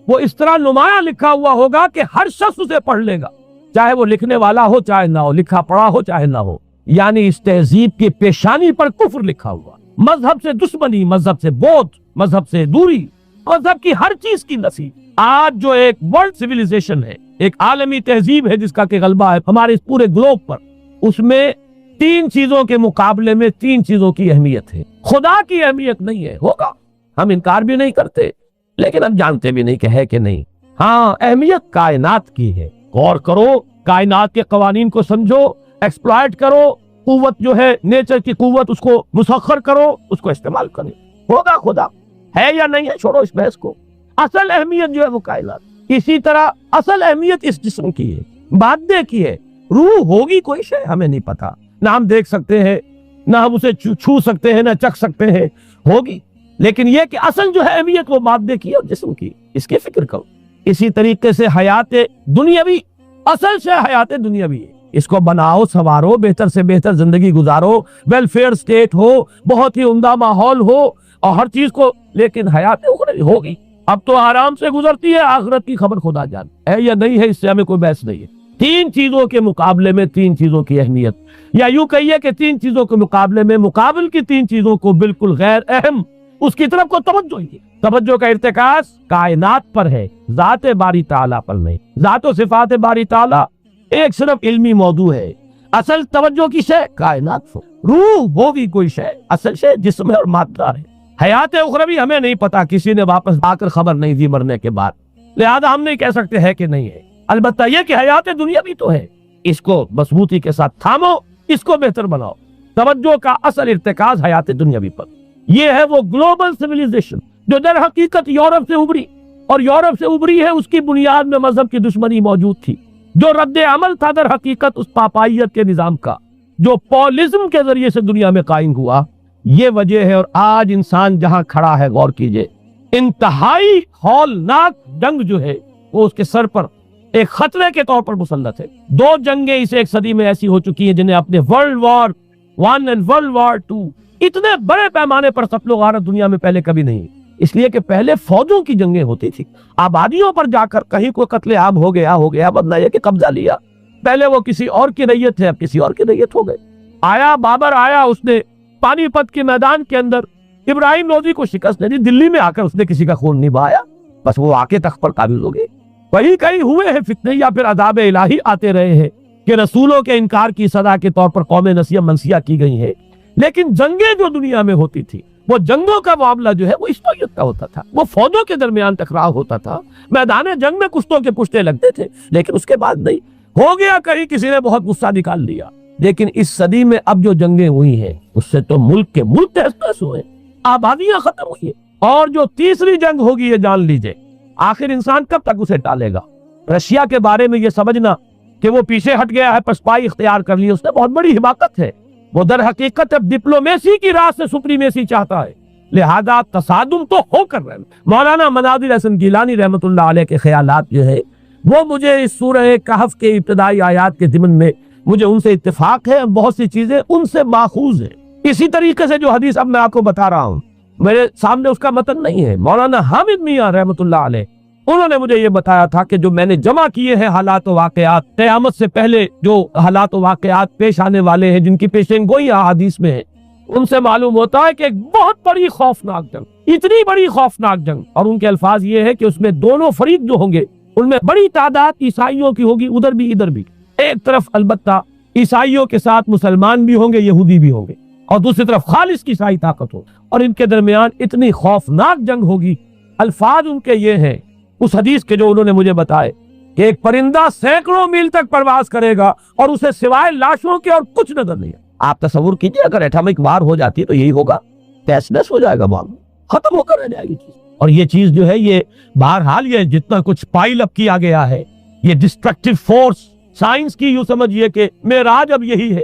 وہ اس طرح نمایاں لکھا ہوا ہوگا کہ ہر شخص اسے پڑھ لے گا، چاہے وہ لکھنے والا ہو چاہے نہ ہو، لکھا پڑھا ہو چاہے نہ ہو۔ یعنی اس تہذیب کی پیشانی پر کفر لکھا ہوا، مذہب سے دشمنی، مذہب سے بودھ، مذہب سے دوری، مذہب کی ہر چیز کی نفی۔ آج جو ایک ورلڈ سیویلائزیشن ہے، ایک عالمی تہذیب ہے جس کا کہ غلبہ ہے ہمارے اس پورے گلوب پر، اس میں 3 چیزوں کے مقابلے میں 3 چیزوں کی اہمیت ہے۔ خدا کی اہمیت نہیں ہے، ہوگا، ہم انکار بھی نہیں کرتے، لیکن ہم جانتے بھی نہیں کہ ہے کہ نہیں۔ ہاں، اہمیت کائنات کی ہے، غور کرو، کائنات کے قوانین کو سمجھو، ایکسپلائٹ کرو، قوت جو ہے نیچر کی قوت اس کو مسخر کرو، اس کو استعمال کرو، ہوگا خدا ہے یا نہیں ہے، چھوڑو اس بحث کو۔ اصل اہمیت جو ہے وہ کائنات، اسی طرح اصل اہمیت اس جسم کی ہے، مادے کی ہے۔ روح ہوگی کوئی شے ہمیں نہیں پتا، نہ ہم دیکھ سکتے ہیں، نہ ہم اسے چھو سکتے ہیں، نہ چکھ سکتے ہیں، ہوگی، لیکن یہ کہ اصل جو ہے اہمیت وہ مادے کی اور جسم کی، اس کی فکر کرو۔ اسی طریقے سے حیات دنیاوی، اصل سے حیات دنیاوی ہے، اس کو بناؤ، سنوارو، بہتر سے بہتر زندگی گزارو، ویلفیئر سٹیٹ ہو، بہت ہی عمدہ ماحول ہو اور ہر چیز کو، لیکن حیات اخروی ہوگی، اب تو آرام سے گزرتی ہے، آخرت کی خبر خدا جان ہے یا نہیں ہے، اس سے ہمیں کوئی بحث نہیں ہے۔ تین چیزوں کے مقابلے میں تین چیزوں کی اہمیت، یا یوں کہیے کہ تین چیزوں کے مقابلے میں مقابل کی تین چیزوں کو بالکل غیر اہم اس کی طرف کو توجہ ہی، توجہ کا ارتکاز کائنات پر ہے، ذات باری تعالیٰ پر نہیں۔ ذات و صفات باری تعالیٰ ایک صرف علمی موضوع ہے، اصل توجہ کی شے کائنات پر۔ روح وہ بھی کوئی شے، اصل شے جسم اور مادہ ہے۔ حیات اخروی ہمیں نہیں پتا، کسی نے واپس آ کر خبر نہیں دی مرنے کے بعد، لہذا ہم نہیں کہہ سکتے ہے کہ نہیں ہے۔ البتہ یہ کہ حیات دنیا بھی تو ہے، اس کو مضبوطی کے ساتھ تھامو، اس کو بہتر بناؤ۔ توجہ کا اصل ارتکاز حیات دنیاوی پر، یہ ہے وہ گلوبل سویلائزیشن جو در حقیقت یورپ سے ابری، اور یورپ سے ابری ہے، اس کی بنیاد میں مذہب کی دشمنی موجود تھی، جو رد عمل تھا در حقیقت اس پاپائیت کے نظام کا جو پولزم کے ذریعے سے دنیا میں قائم ہوا۔ یہ وجہ ہے، اور آج انسان جہاں کھڑا ہے غور کیجئے، انتہائی ہولناک جنگ جو ہے وہ اس کے سر پر ایک خطرے کے طور پر مسلط ہے۔ دو جنگیں اس ایک صدی میں ایسی ہو چکی ہیں جنہیں اپنے ورلڈ وار 1 اور ورلڈ وار 2 اتنے بڑے پیمانے پر قتل و غارت دنیا میں پہلے کبھی نہیں، اس لیے کہ پہلے فوجوں کی جنگیں ہوتی تھی، آبادیوں پر جا کر کہیں کوئی قتل عام ہو گیا بدلہ یہ کہ قبضہ لیا، پہلے وہ کسی اور کی ریت ہے، اب کسی اور کی ریت ہو گئے۔ آیا بابر آیا، اس نے پانی پت کے میدان کے اندر ابراہیم لودھی کو شکست دے دی، دلی میں آ کر اس نے کسی کا خون نہیں بہایا، بس وہ آ کے تخت پر قابض ہو گئے۔ وہی کہیں ہوئے ہیں فتنے یا پھر عذاب الہی آتے رہے ہیں کہ رسولوں کے انکار کی سزا کے طور پر قوم نسیہ منسیہ کی گئی ہے، لیکن جنگیں جو دنیا میں ہوتی تھی وہ جنگوں کا معاملہ جو ہے وہ اس نوعیت کا ہوتا تھا، وہ فوجوں کے درمیان ٹکراؤ ہوتا تھا، میدان جنگ میں کشتوں کے پشتے لگتے تھے، لیکن اس کے بعد نہیں ہو گیا، کہیں کسی نے بہت غصہ نکال لیا۔ لیکن اس صدی میں اب جو جنگیں ہوئی ہیں اس سے تو ملک کے ملک تہس نہس ہوئے، آبادیاں ختم ہوئی ہیں، اور جو تیسری جنگ ہوگی یہ جان لیجئے، آخر انسان کب تک اسے ٹالے گا؟ رشیا کے بارے میں یہ سمجھنا کہ وہ پیچھے ہٹ گیا ہے، پسپائی اختیار کر لی، اس نے بہت بڑی حماقت ہے، وہ در حقیقت اب ڈپلومیسی کی راہ سے سپریمیسی چاہتا ہے، لہذا تصادم تو ہو کر رہے۔ مولانا مناظر حسن گیلانی رحمۃ اللہ علیہ کے خیالات جو ہے وہ مجھے اس سورہ کہف کے ابتدائی آیات کے ضمن میں مجھے ان سے اتفاق ہے، بہت سی چیزیں ان سے ماخوذ ہیں۔ اسی طریقے سے جو حدیث اب میں آپ کو بتا رہا ہوں، میرے سامنے اس کا متن نہیں ہے، مولانا حامد میاں رحمۃ اللہ علیہ انہوں نے مجھے یہ بتایا تھا کہ جو میں نے جمع کیے ہیں حالات و واقعات، قیامت سے پہلے جو حالات و واقعات پیش آنے والے ہیں، جن کی پیشین گوئی احادیث میں ہے، ان سے معلوم ہوتا ہے کہ ایک بہت بڑی خوفناک جنگ، اتنی بڑی خوفناک جنگ، اور ان کے الفاظ یہ ہے کہ اس میں دونوں فریق جو ہوں گے ان میں بڑی تعداد عیسائیوں کی ہوگی، ادھر بھی ادھر بھی، ایک طرف البتہ عیسائیوں کے ساتھ مسلمان بھی ہوں گے، یہودی بھی ہوں گے، اور دوسری طرف خالص عیسائی طاقت ہو، اور ان کے درمیان اتنی خوفناک جنگ ہوگی۔ الفاظ ان کے یہ ہیں اس حدیث کے جو انہوں نے مجھے بتائے کہ ایک پرندہ سینکڑوں میل تک پرواز کرے گا اور اسے سوائے لاشوں کے اور کچھ نظر نہیں ہے۔ آپ تصور کیجئے اگر ایٹمک وار ہو جاتی ہے تو یہی ہوگا، تہس نہس ہو جائے گا، معاملہ ختم ہو کر رہ جائے گی چیز۔ اور یہ چیز جو ہے یہ بہرحال یہ جتنا کچھ پائل اپ کیا گیا ہے، یہ ڈسٹرکٹیو فورس، سائنس کی یوں سمجھیے کہ معراج اب یہی ہے۔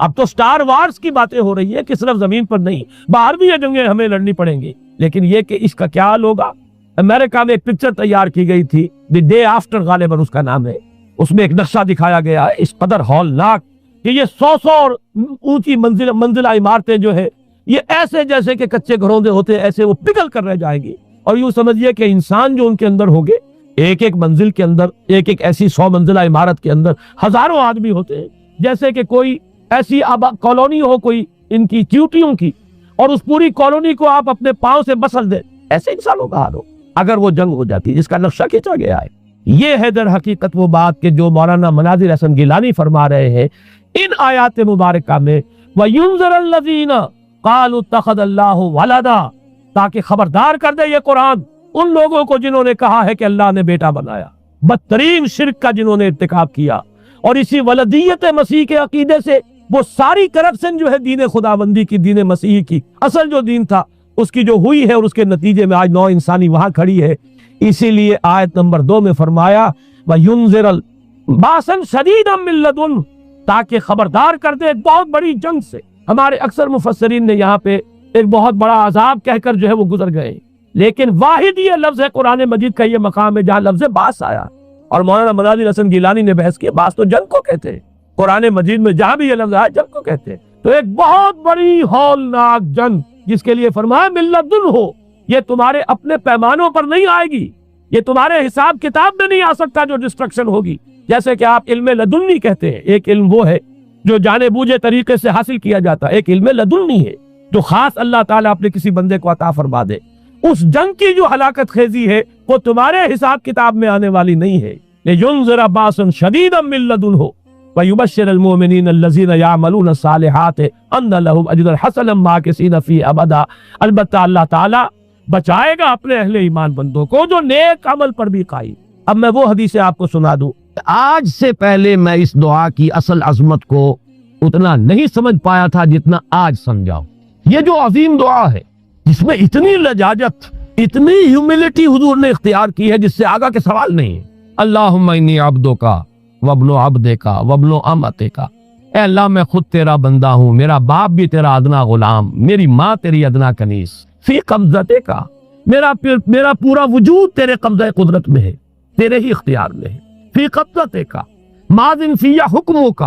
اب تو سٹار وارز کی باتیں ہو رہی ہے کہ صرف زمین پر نہیں، باہر بھی یہ جنگیں ہمیں لڑنی پڑیں گی، لیکن یہ کہ اس کا کیا حل ہوگا۔ امریکہ میں ایک پکچر تیار کی گئی تھی، دی ڈے آفٹر غالباً اس کا نام ہے، اس میں ایک نقشہ دکھایا گیا ہے اس قدر ہولناک کہ یہ 100 اور اونچی منزلہ عمارتیں جو ہے یہ ایسے جیسے کہ کچے گھروندے ہوتے ہیں، ایسے وہ پگھل کر رہ جائیں گی، اور یوں سمجھیے کہ انسان جو ان کے اندر ہوں گے، ایک ایک منزل کے اندر، ایک ایک ایسی 100 منزلہ عمارت کے اندر ہزاروں آدمی ہوتے ہیں، جیسے کہ کوئی ایسی کالونی ہو کوئی ان کی چیوٹیوں کی، اور اس پوری کالونی کو آپ اپنے پاؤں سے مسل دیں، ایسے انسانوں کا حال ہو اگر وہ جنگ ہو جاتی، جس کا نقشہ کھینچا گیا ہے۔ یہ ہے در حقیقت وہ بات کہ جو مولانا مناظر حسن گیلانی فرما رہے ہیں ان آیات مبارکہ میں، وَيُنذِرَ الَّذِينَ قَالُوا اتَّخَذَ اللَّهُ وَلَدًا، تاکہ خبردار کر دے یہ قرآن ان لوگوں کو جنہوں نے کہا ہے کہ اللہ نے بیٹا بنایا، بدترین شرک کا جنہوں نے ارتکاب کیا، اور اسی ولدیت مسیح کے عقیدے سے وہ ساری کرپشن جو ہے دین خداوندی کی، دین مسیح کی اصل جو دین تھا اس کی جو ہوئی ہے، اور اس کے نتیجے میں آج نوع انسانی وہاں کھڑی ہے۔ اسی لیے آیت نمبر 2 میں فرمایا وَيُنذِرَ بَأْسًا شَدِيدًا مِّن لَّدُنْهُ، تاکہ خبردار کر دے ایک بہت بڑی جنگ سے۔ ہمارے اکثر مفسرین نے یہاں پہ ایک بہت بڑا عذاب کہہ کر جو ہے وہ گزر گئے، لیکن واحد یہ لفظ ہے قرآن مجید کا یہ مقام ہے جہاں لفظ باس آیا، اور مولانا مناظر حسن گیلانی نے بحث کی باس تو جنگ کو کہتے ہیں، قرآن مجید میں جہاں بھی یہ لفظ آیا جنگ کو کہتے ہیں۔ تو ایک بہت بڑی ہولناک جنگ جس کے لیے فرمایا من لدنہ، یہ تمہارے اپنے پیمانوں پر نہیں آئے گی، یہ تمہارے حساب کتاب میں نہیں آ سکتا جو ڈسٹرکشن ہوگی۔ جیسے کہ آپ علم لدنی کہتے ہیں، ایک علم وہ ہے جو جانے بوجھے طریقے سے حاصل کیا جاتا ہے، ایک علم لدنی ہے جو خاص اللہ تعالیٰ اپنے کسی بندے کو عطا فرما دے۔ اس جنگ کی جو ہلاکت خیزی ہے وہ تمہارے حساب کتاب میں آنے والی نہیں ہے۔ لِيُنذِرَ بَأْسًا شَدِيدًا مِّن لَّدُنْهُ وَيُبَشِّرَ الْمُؤْمِنِينَ الَّذِينَ يَعْمَلُونَ الصَّالِحَاتِ أَنَّ لَهُمْ أَجْرًا حَسَنًا مَّاكِثِينَ فِيهِ أَبَدًا۔ البتہ اللہ تعالیٰ بچائے گا اپنے اہل ایمان بندوں کو جو نیک عمل پر بھی قائم۔ اب میں وہ حدیث آپ کو سنا دوں۔ آج سے پہلے میں اس دعا کی اصل عظمت کو اتنا نہیں سمجھ پایا تھا جتنا آج سمجھاؤں۔ یہ جو عظیم دعا ہے جس میں اتنی لجاجت، اتنی ہیوملٹی حضور نے اختیار کی ہے جس سے آگا کے سوال نہیں ہے۔ اللہم انی عبدک وابن عبدک وابن امتک، اے اللہ میں خود تیرا بندہ ہوں، میرا باپ بھی تیرا ادنا غلام، میری ماں تیری ادنا کنیز، فی قبضتک، میرا پورا وجود تیرے قبضہ قدرت میں ہے، تیرے ہی اختیار میں ہے، فی قبضتک ماضٍ فی حکمک،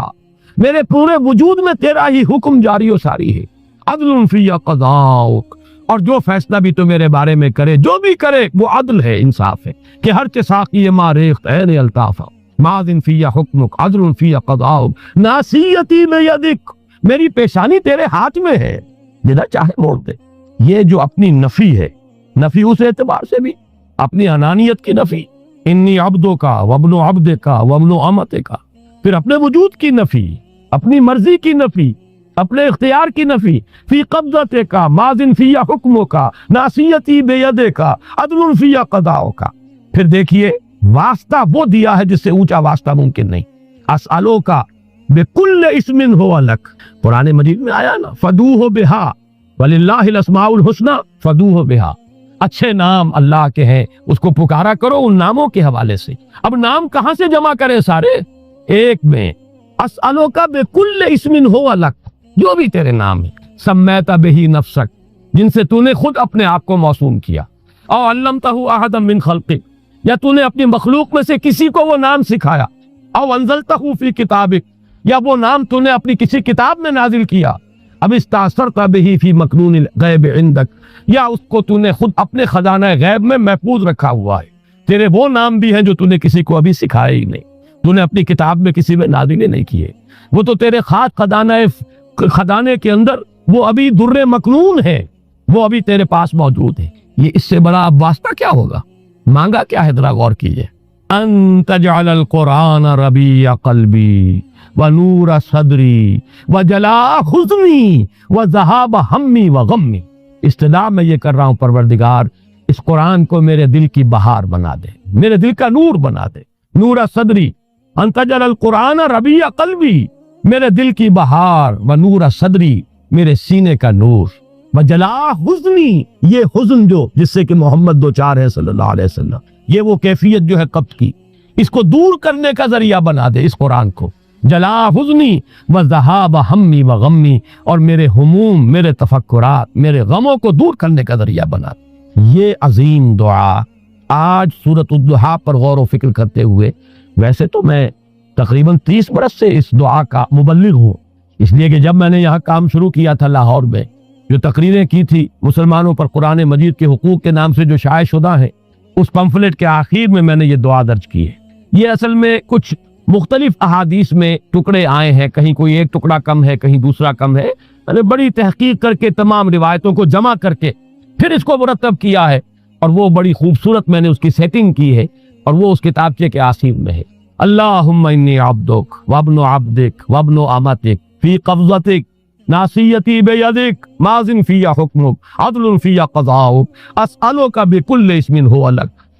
میرے پورے وجود میں تیرا ہی حکم جاری و ساری ہے، عدل فی قضاؤک، اور جو فیصلہ بھی تو میرے بارے میں کرے، جو بھی کرے وہ عدل ہے، انصاف ہے، کہ ہر چساقی ما ریخت عین الطاف، ماضٍ فی حکمک عدل فی قضاؤک، ناصیتی بیدک، میری پیشانی تیرے ہاتھ میں ہے، جدھر چاہے موڑ دے۔ یہ جو اپنی نفی ہے، نفی اس اعتبار سے بھی اپنی انانیت کی نفی، انی عبدک وابن عبدک وابن امتک، پھر اپنے وجود کی نفی، اپنی مرضی کی نفی، اپنے اختیار کی نفی، فی قبضتک ماضٍ فی حکمک ناصیتی بیدک عدل فی قضاؤک۔ پھر دیکھیے واسطہ وہ دیا ہے جس سے اونچا واسطہ ممکن نہیں، اسألوک بکل اسم ہو لک، قرآن مجید میں آیا نا فدوہ بہا وللہ الاسماء الحسنی فدوہ بہا، اچھے نام اللہ کے ہیں، اس کو پکارا کرو ان ناموں کے حوالے سے۔ اب نام کہاں سے جمع کریں سارے؟ ایک میں، اسألوک بکل اسم ہو لک، جو بھی تیرے نام ہے، سمیت بہی نفسک، جن سے تو نے خود اپنے آپ کو موسوم کیا، او علمتہ احدا من خلقک، یا تو نے اپنی مخلوق میں سے کسی کو وہ نام سکھایا، او انزلتہ فی کتابک، یا وہ نام تو نے اپنی کسی کتاب میں نازل کیا، اب استاثرت بہی فی مکنون الغیب عندک، یا اس کو تو نے خود اپنے خزانہ غیب میں محفوظ رکھا ہوا ہے۔ تیرے وہ نام بھی ہیں جو تو نے کسی کو ابھی سکھائے ہی نہیں، تو نے اپنی کتاب میں کسی میں نازل ہی نہیں کیے، وہ تو تیرے خاص خزانے کے اندر وہ ابھی در مکنون ہے، وہ ابھی تیرے پاس موجود ہے۔ یہ اس سے بڑا اب واسطہ کیا ہوگا؟ مانگا کیا ہے؟ ذرا غور کیجئے، ان تجعل القرآن ربیع قلبی ونور صدری وجلاء حزنی وذہاب ہمی وغمی۔ استدعا میں یہ کر رہا ہوں پروردگار اس قرآن کو میرے دل کی بہار بنا دے، میرے دل کا نور بنا دے، نور صدری، ان تجعل القرآن ربیع قلبی، میرے دل کی بہار، ونور صدری، میرے سینے کا نور، وجلاء حزنی، یہ حزن جو جس سے کہ محمد دو چار ہے صلی اللہ علیہ وسلم، یہ وہ کیفیت جو ہے قبض کی، اس کو دور کرنے کا ذریعہ بنا دے اس قرآن کو، جلاء حزنی وذہاب ہمی وغمی، اور میرے ہموم، میرے تفکرات، میرے غموں کو دور کرنے کا ذریعہ بنا دے۔ یہ عظیم دعا آج سورۃ الضحیٰ پر غور و فکر کرتے ہوئے، ویسے تو میں تقریباً 30 برس سے اس دعا کا مبلغ ہوں، اس لیے کہ جب میں نے یہاں کام شروع کیا تھا لاہور میں، جو تقریریں کی تھی مسلمانوں پر قرآن مجید کے حقوق کے نام سے جو شائع شدہ ہیں، اس پمفلٹ کے آخر میں نے یہ دعا درج کی ہے۔ یہ اصل میں کچھ مختلف احادیث میں ٹکڑے آئے ہیں، کہیں کوئی ایک ٹکڑا کم ہے، کہیں دوسرا کم ہے، میں نے بڑی تحقیق کر کے تمام روایتوں کو جمع کر کے پھر اس کو مرتب کیا ہے، اور وہ بڑی خوبصورت میں نے اس کی سیٹنگ کی ہے، اور وہ اس کتابچے کے آخر میں ہے۔ اللہم انی عبدک وابن عبدک وابن امتک فی قبضتک ناصیتی بیدک ماضٍ فی حکمک عدل فی قضاؤک اسألک بکل اسم ہو لک